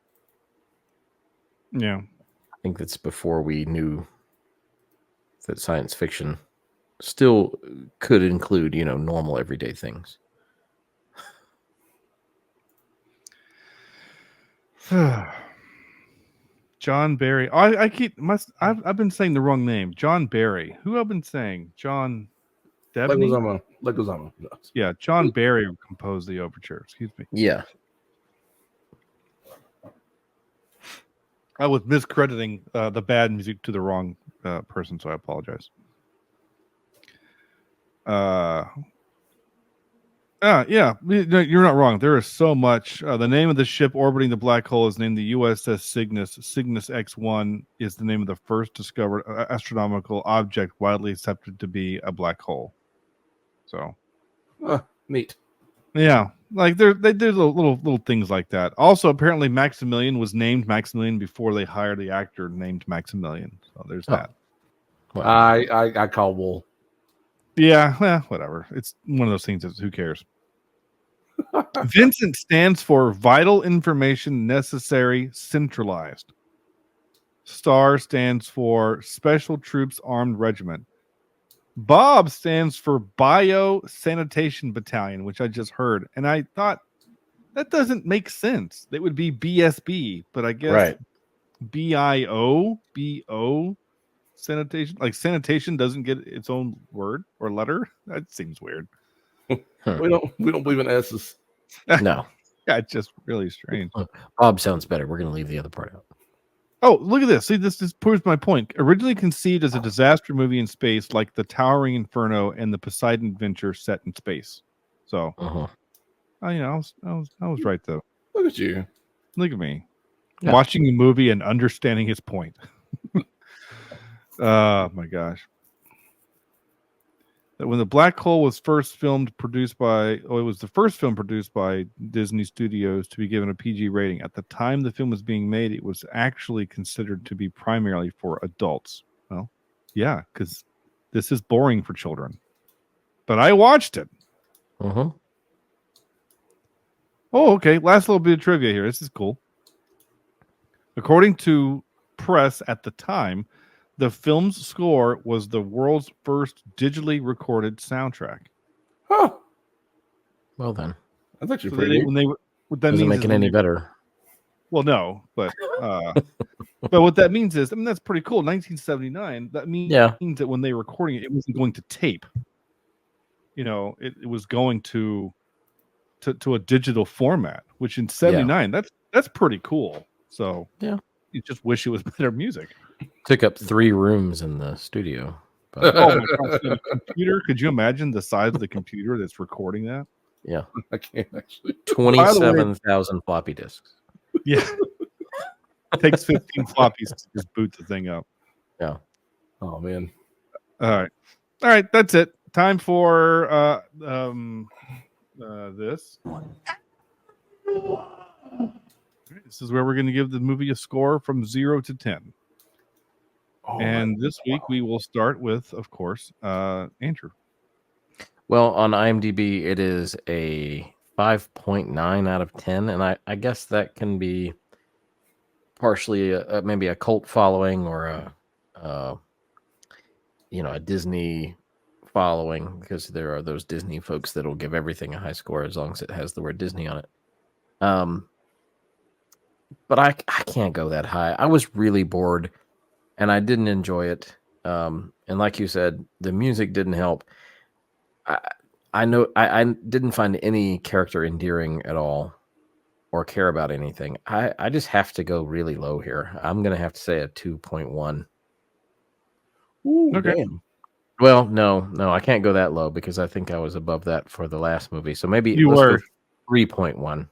Yeah. I think that's before we knew that science fiction still could include, normal everyday things. John Barry. I've been saying the wrong name. John Barry. Who I've been saying? John Debney? Leguizamo. Yeah, John Barry composed the overture. Excuse me. Yeah. I was miscrediting the bad music to the wrong person, so I apologize. Yeah, you're not wrong. There is so much. The name of the ship orbiting the black hole is named the USS Cygnus. Cygnus X1 is the name of the first discovered astronomical object widely accepted to be a black hole. So, Neat. Yeah, like they did little things like that. Also, apparently Maximilian was named Maximilian before they hired the actor named Maximilian. So there's that. Well, I call wool. Yeah, well, whatever. It's one of those things that who cares. Vincent stands for Vital Information Necessary Centralized. STAR stands for Special Troops Armed Regiment. Bob stands for Bio Sanitation Battalion, which I just heard. And I thought that doesn't make sense. It would be BSB, but I guess Right. BO sanitation. Like sanitation doesn't get its own word or letter. That seems weird. We don't believe in S's. No. Yeah, it's just really strange. Bob sounds better. We're going to leave the other part out. Oh, look at this. See, this proves my point. Originally conceived as a disaster movie in space, like the Towering Inferno and the Poseidon Adventure set in space. So, I was right though. Look at you. Look at me. Yeah. Watching the movie and understanding his point. Oh my gosh. That when the Black Hole was first produced by Disney Studios to be given a PG rating. At the time the film was being made, it was actually considered to be primarily for adults. Well, yeah, because this is boring for children. But I watched it. Uh-huh. Oh, okay. Last little bit of trivia here. This is cool. According to press at the time, the film's score was the world's first digitally recorded soundtrack. Huh. Well then, that's actually pretty. What that doesn't means make it any better. Well, no, but but what that means is, I mean, that's pretty cool. 1979. That means that when they were recording it, it wasn't going to tape. You know, it was going to a digital format, which in 79, that's pretty cool. So yeah, you just wish it was better music. Took up 3 rooms in the studio. But, oh my gosh, the computer! Could you imagine the size of the computer that's recording that? Yeah, I can't actually. 27,000 floppy disks. Yeah, it takes 15 floppies to just boot the thing up. Yeah. Oh man. All right, that's it. Time for this. This is where we're going to give the movie a score from 0 to 10. And this week we will start with, of course, Andrew. Well, on IMDb, it is a 5.9 out of 10, and I guess that can be partially maybe a cult following or a Disney following, because there are those Disney folks that will give everything a high score as long as it has the word Disney on it. But I can't go that high. I was really bored, and I didn't enjoy it. And like you said, the music didn't help. I know I didn't find any character endearing at all or care about anything. I just have to go really low here. I'm going to have to say a 2.1. Ooh, okay. Damn. Well, no, I can't go that low because I think I was above that for the last movie. So maybe you were 3.1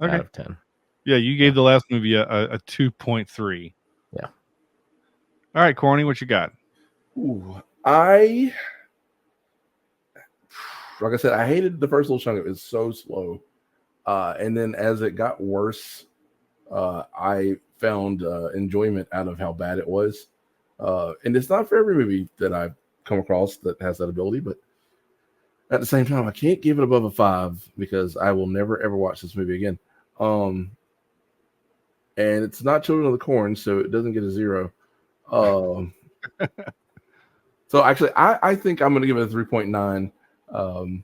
out of 10. Yeah, you gave the last movie a 2.3. Yeah. All right, Corny, what you got? Ooh, like I said, I hated the first little chunk of it. It's so slow. And then as it got worse, I found enjoyment out of how bad it was. And it's not for every movie that I've come across that has that ability, but at the same time, I can't give it above a 5 because I will never ever watch this movie again. And it's not Children of the Corn, so it doesn't get a 0. So actually, I think I'm going to give it a 3.9.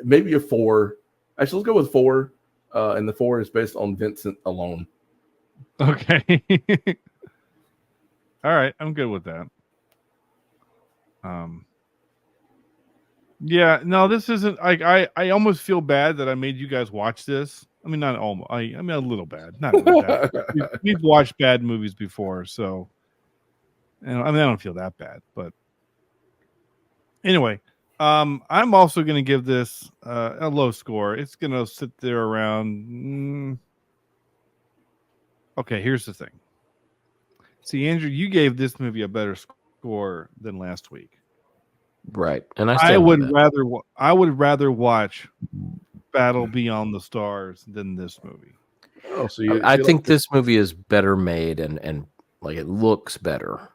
Maybe a 4. Actually, let's go with 4. And the 4 is based on Vincent alone. Okay. All right, I'm good with that. Yeah, no, this isn't like I almost feel bad that I made you guys watch this. I mean, not almost. I mean, a little bad. Not really bad. We've watched bad movies before, so I mean, I don't feel that bad. But anyway, I'm also going to give this a low score. It's going to sit there around. Okay, here's the thing. See, Andrew, you gave this movie a better score than last week. Right, and I would rather watch Battle Beyond the Stars than this movie. Oh, so I think this movie is better made and like it looks better.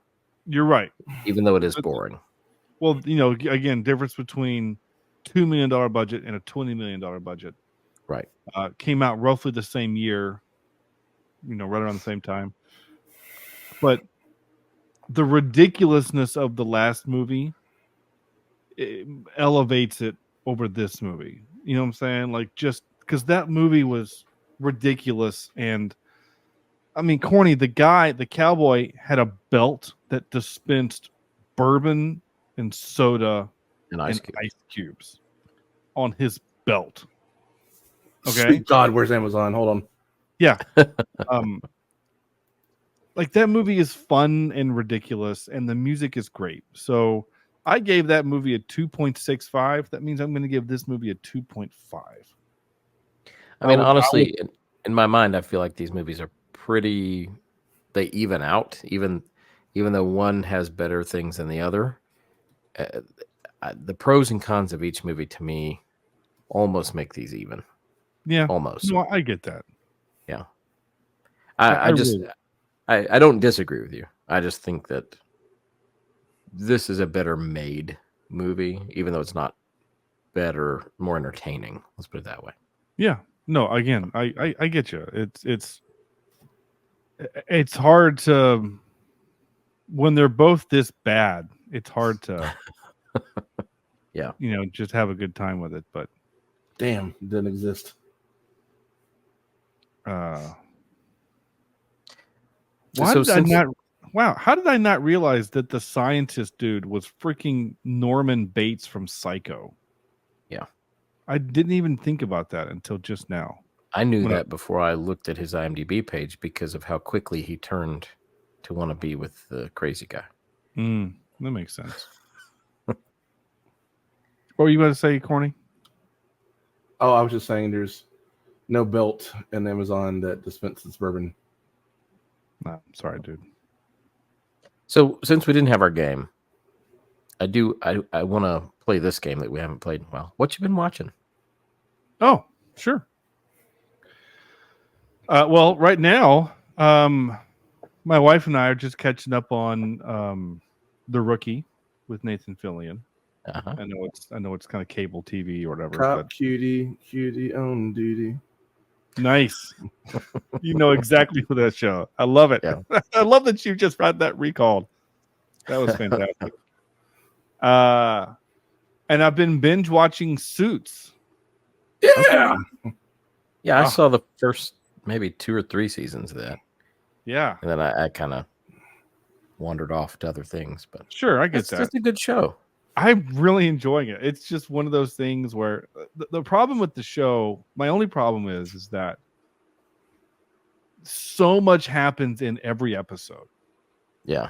You're right, even though it is boring. Well, again, difference between $2 million budget and a $20 million budget. Right. Came out roughly the same year, right around the same time. But the ridiculousness of the last movie elevates it over this movie. You know what I'm saying? Like, just because that movie was ridiculous. And I mean, corny, the cowboy had a belt that dispensed bourbon and soda and ice cubes on his belt. Okay. Sweet God, where's Amazon? Hold on. Yeah. Like, that movie is fun and ridiculous, and the music is great. So I gave that movie a 2.65. That means I'm going to give this movie a 2.5. I mean, honestly, in my mind, I feel like these movies are pretty. They even out, even though one has better things than the other. The pros and cons of each movie, to me, almost make these even. Yeah, almost. No, I get that. Yeah, I don't disagree with you. I just think that this is a better made movie, even though it's not better, more entertaining. Let's put it that way. Yeah. No, again, I get you. It's hard to, when they're both this bad, it's hard to yeah, just have a good time with it. But damn, it didn't exist. How did I not realize that the scientist dude was freaking Norman Bates from Psycho? Yeah. I didn't even think about that until just now. I knew that before I looked at his IMDb page because of how quickly he turned to want to be with the crazy guy. That makes sense. What were you about to say, Corny? Oh, I was just saying there's no belt in Amazon that dispenses bourbon. No, sorry, dude. So since we didn't have our game, I want to play this game that we haven't played in a while. What you been watching? Oh, sure. Well, right now, my wife and I are just catching up on The Rookie with Nathan Fillion. Uh-huh. I know it's kind of cable TV or whatever. Cop cutie on duty. Nice. You know exactly for that show. I love it. Yeah. I love that you just had that recalled. That was fantastic. And I've been binge watching Suits. Yeah. Yeah, I saw the first maybe 2 or 3 seasons of that. Yeah. And then I kind of wandered off to other things, but sure, I get that. It's a good show. I'm really enjoying it. It's just one of those things where the problem with the show, my only problem is that so much happens in every episode. Yeah.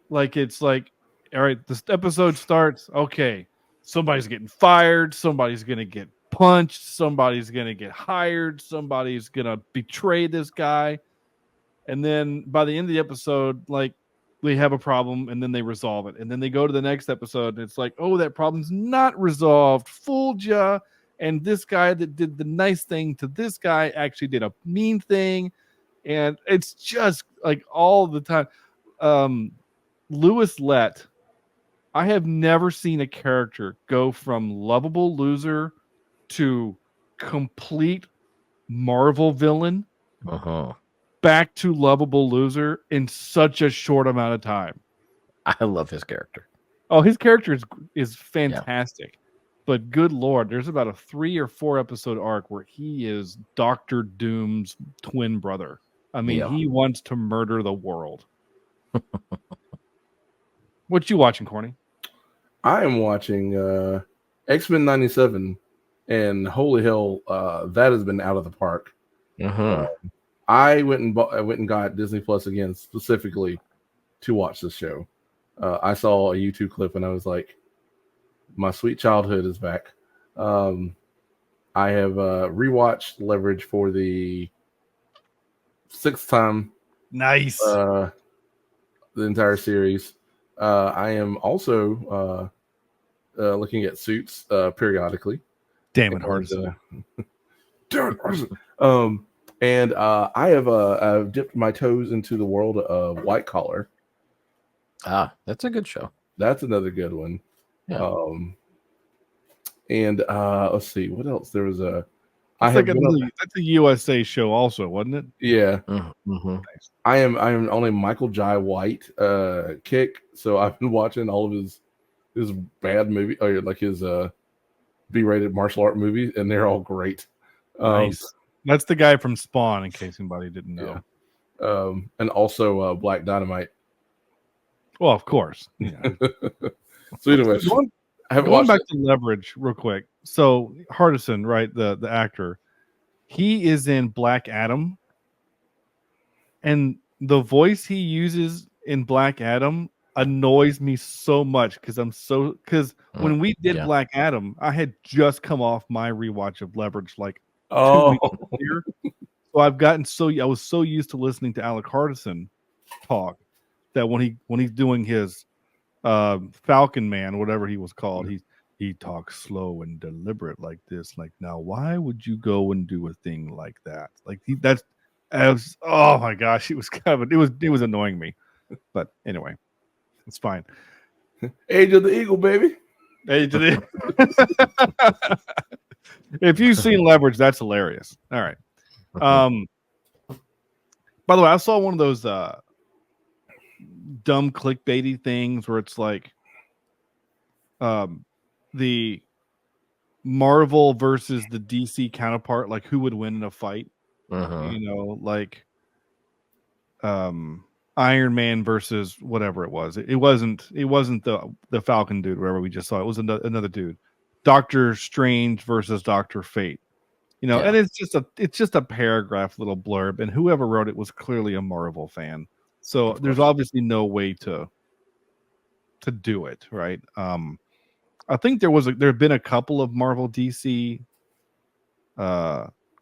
Like, it's like, all right, this episode starts. Okay, somebody's getting fired. Somebody's going to get punched. Somebody's going to get hired. Somebody's going to betray this guy. And then by the end of the episode, like, they have a problem and then they resolve it. And then they go to the next episode and it's like, oh, that problem's not resolved. Fooled ya. And this guy that did the nice thing to this guy actually did a mean thing. And it's just like all the time. Louis Lett, I have never seen a character go from lovable loser to complete Marvel villain. Uh-huh. Back to lovable loser in such a short amount of time. I love his character. Oh, his character is fantastic. Yeah. But good Lord, there's about a 3 or 4 episode arc where he is Dr. Doom's twin brother. I mean, he wants to murder the world. What you watching, Corny? I am watching X-Men 97, and holy hell, that has been out of the park. Uh-huh. I went and got Disney Plus again specifically to watch this show. I saw a YouTube clip and I was like, my sweet childhood is back. I have rewatched Leverage for the 6th time. Nice. The entire series. I am also looking at Suits periodically. Damn it, Hardison. Damn it, Hardison. And I have I've dipped my toes into the world of White Collar. Ah, that's a good show. That's another good one. Yeah. And let's see what else. There was a. That's a USA show, also, wasn't it? Yeah. Mm-hmm. I am on a Michael Jai White kick, so I've been watching all of his bad movie, or like his B-rated martial art movies, and they're all great. Nice. That's the guy from Spawn, in case anybody didn't know. Yeah. And also Black Dynamite. Well, of course. Yeah. So anyway, going back to Leverage real quick. So Hardison, right, the actor, he is in Black Adam, and the voice he uses in Black Adam annoys me so much because when we did Black Adam, I had just come off my rewatch of Leverage like 2 weeks earlier. So I was so used to listening to Alec Hardison talk that when he's doing his Falcon Man, whatever he was called, he talks slow and deliberate like this. Like, now why would you go and do a thing like that? Like oh my gosh, it was annoying me. But anyway, it's fine. Age of the Eagle, baby. Age of the If you've seen Leverage, that's hilarious. All right. By the way, I saw one of those dumb clickbaity things where it's like the Marvel versus the DC counterpart, like who would win in a fight. You know, like Iron Man versus whatever it was. It wasn't the Falcon dude, wherever we just saw. It was another dude. Doctor Strange versus Doctor Fate. You know, and it's just a paragraph little blurb, and whoever wrote it was clearly a Marvel fan. So there's obviously no way to do it, right? I think there have been a couple of Marvel DC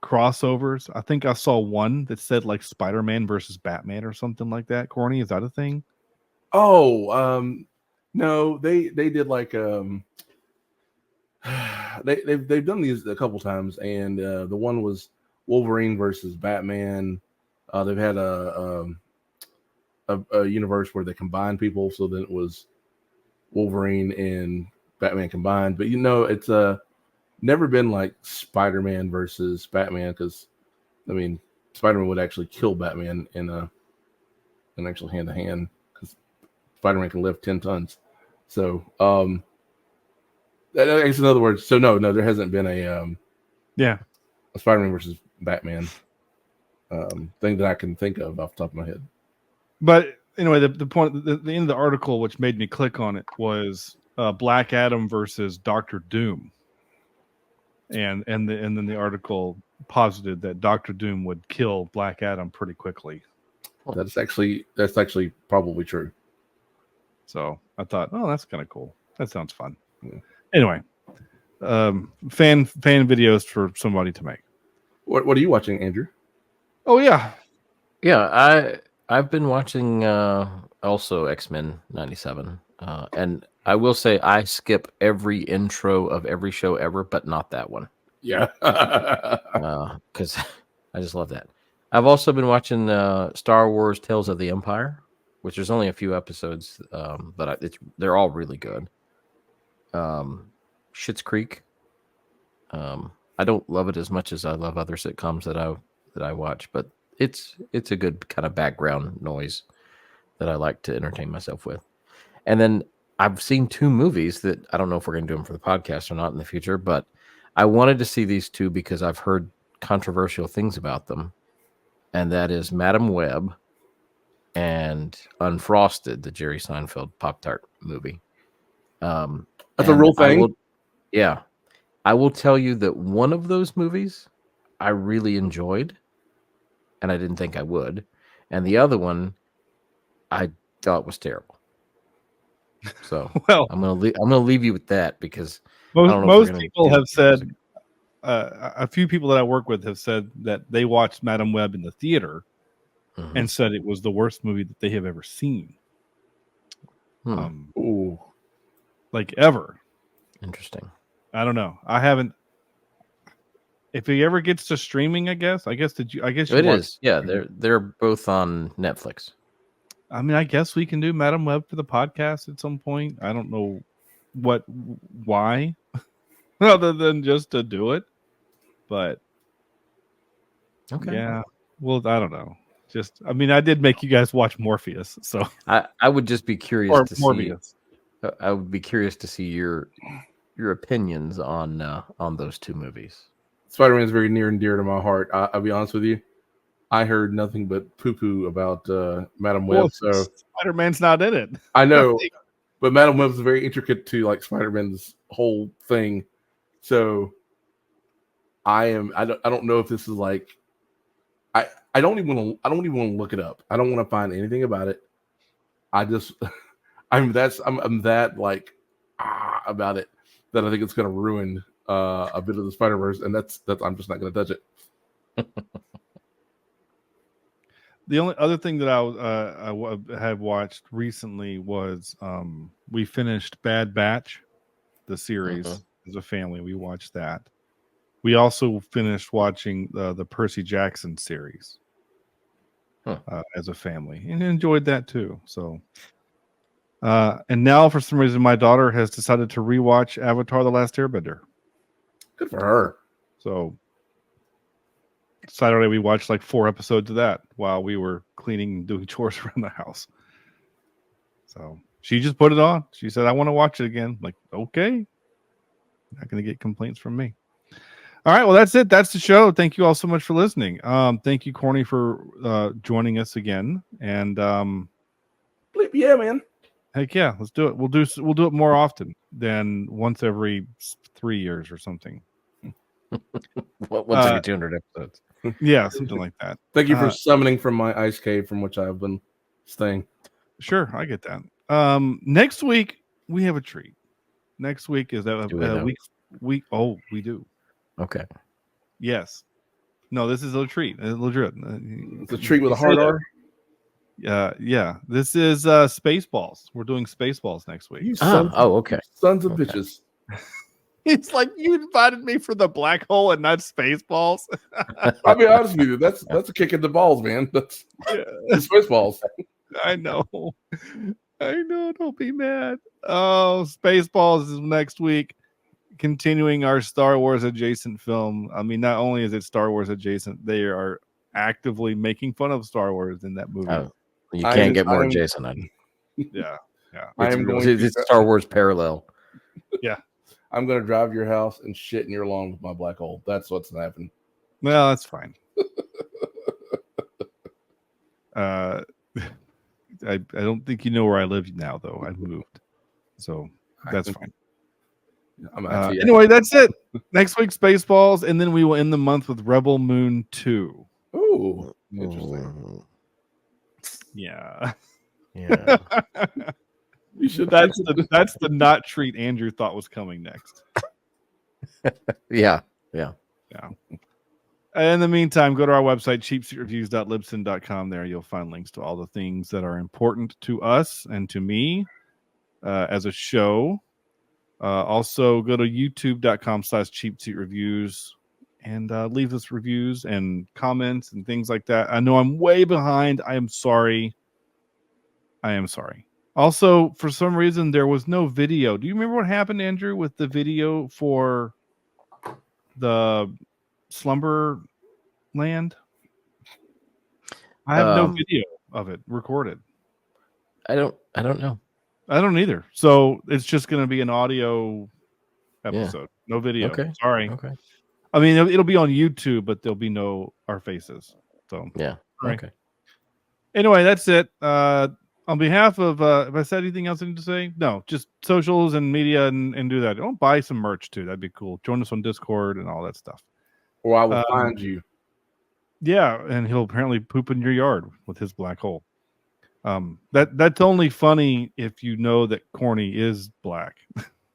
crossovers. I think I saw one that said like Spider-Man versus Batman or something like that. Corny, is that a thing? Oh, no, they did like they've done these a couple times, and the one was Wolverine versus Batman. They've had a universe where they combine people, so then it was Wolverine and Batman combined. But it's never been like Spider-Man versus Batman, because I mean Spider-Man would actually kill Batman in actual hand-to-hand, because Spider-Man can lift 10 tons. So in other words, so no, there hasn't been a Spider-Man versus Batman thing that I can think of off the top of my head. But anyway, the point, the end of the article, which made me click on it, was Black Adam versus Doctor Doom, and then the article posited that Doctor Doom would kill Black Adam pretty quickly. That's actually probably true. So I thought, oh, that's kind of cool. That sounds fun. Yeah. Anyway, fan videos for somebody to make. What are you watching, Andrew? Oh yeah. I've been watching also X-Men 97, and I will say I skip every intro of every show ever, but not that one. Yeah, because I just love that. I've also been watching Star Wars: Tales of the Empire, which there's only a few episodes, but they're all really good. Schitt's Creek. I don't love it as much as I love other sitcoms that I watch, but it's a good kind of background noise that I like to entertain myself with. And then I've seen 2 movies that I don't know if we're going to do them for the podcast or not in the future, but I wanted to see these 2 because I've heard controversial things about them, and that is Madam Web and Unfrosted, the Jerry Seinfeld Pop-Tart movie. That's a real thing? I will tell you that one of those movies I really enjoyed, and I didn't think I would, and the other one I thought was terrible. So well, I'm gonna leave you with that, because most people have said, a few people that I work with have said that they watched Madam Web in the theater and said it was the worst movie that they have ever seen. Like ever. Interesting. I don't know. I haven't. If he ever gets to streaming, I guess. Did you? I guess it is. Yeah, they're both on Netflix. I mean, I guess we can do Madam Web for the podcast at some point. I don't know why, other than just to do it. But okay, yeah. Well, I don't know. Just, I mean, I did make you guys watch Morpheus, so I would just be curious or to Morbius. see. I would be curious to see your opinions on those two movies. Spider-Man is very near and dear to my heart. I'll be honest with you. I heard nothing but poo-poo about Madam Web. Well, so Spider-Man's not in it. I know, but Madam Web is very intricate to like Spider-Man's whole thing. So I don't know if this is like I don't even want to look it up. I don't want to find anything about it. I just I'm that like about it that I think it's going to ruin a bit of the Spider-Verse, and that's I'm just not going to touch it. The only other thing that I had watched recently was we finished Bad Batch, the series as a family. We watched that. We also finished watching the Percy Jackson series as a family and enjoyed that too. So, and now for some reason, my daughter has decided to rewatch Avatar: The Last Airbender. Good for her. So Saturday we watched like 4 episodes of that while we were cleaning and doing chores around the house. So she just put it on. She said, "I want to watch it again." I'm like, okay, not going to get complaints from me. All right, well, that's it. That's the show. Thank you all so much for listening. Thank you, Corny, for joining us again. And yeah, man. Heck yeah, let's do it. We'll do it more often than once every 3 years or something. Once every 200 episodes. Yeah, something like that. Thank you for summoning from my ice cave from which I've been staying. Sure, I get that. Next week we have a treat. Next week is that week. Oh, we do. Okay. Yes. No, this is a treat. It's a treat with a hard R. Yeah. This is Spaceballs. We're doing Spaceballs next week. Okay. Sons of bitches. It's like you invited me for the black hole and not Spaceballs. I'll be honest with you. That's a kick in the balls, man. That's Spaceballs. I know. Don't be mad. Oh, Spaceballs is next week. Continuing our Star Wars adjacent film. I mean, not only is it Star Wars adjacent, they are actively making fun of Star Wars in that movie. Oh, you can't get more adjacent on. Yeah. It's Star Wars parallel. Yeah. I'm going to drive to your house and shit in your lawn with my black hole. That's what's going to happen. Well, that's fine. I don't think you know where I live now, though. I moved. So that's fine. Anyway, that's it. Next week, Spaceballs, and then we will end the month with Rebel Moon 2. Ooh, interesting. Yeah. You should. That's the not treat Andrew thought was coming next. Yeah. In the meantime, go to our website, cheapseatreviews.libsyn.com. There you'll find links to all the things that are important to us and to me as a show. Also, go to youtube.com/cheapseatreviews and leave us reviews and comments and things like that. I know I'm way behind. I am sorry. Also, for some reason, there was no video. Do you remember what happened, Andrew, with the video for the Slumber Land? I have no video of it recorded. I don't know. I don't either. So it's just going to be an audio episode. Yeah. No video. Okay. Sorry. Okay. I mean, it'll be on YouTube, but there'll be no our faces. So yeah. Right. Okay. Anyway, that's it. On behalf of, if I said anything else I need to say, no, just socials and media and do that. Don't buy some merch too. That'd be cool. Join us on Discord and all that stuff. Or I will find you. Yeah, and he'll apparently poop in your yard with his black hole. That's only funny if you know that Corny is black,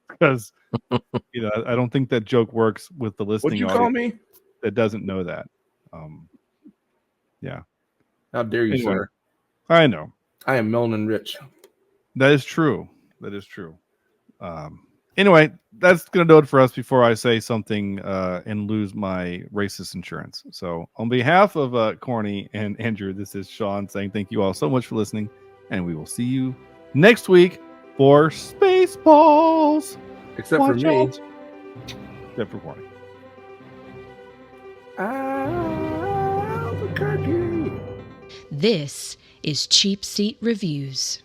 because I don't think that joke works with the listening audience. What'd you call me? That doesn't know that. Yeah. How dare you, sir? I know. I am melanin rich. That is true. Anyway, that's going to do it for us before I say something and lose my racist insurance. So, on behalf of Corny and Andrew, this is Shawn saying thank you all so much for listening, and we will see you next week for Spaceballs. Except for me. Except for Corny. This is Cheapseat Reviews.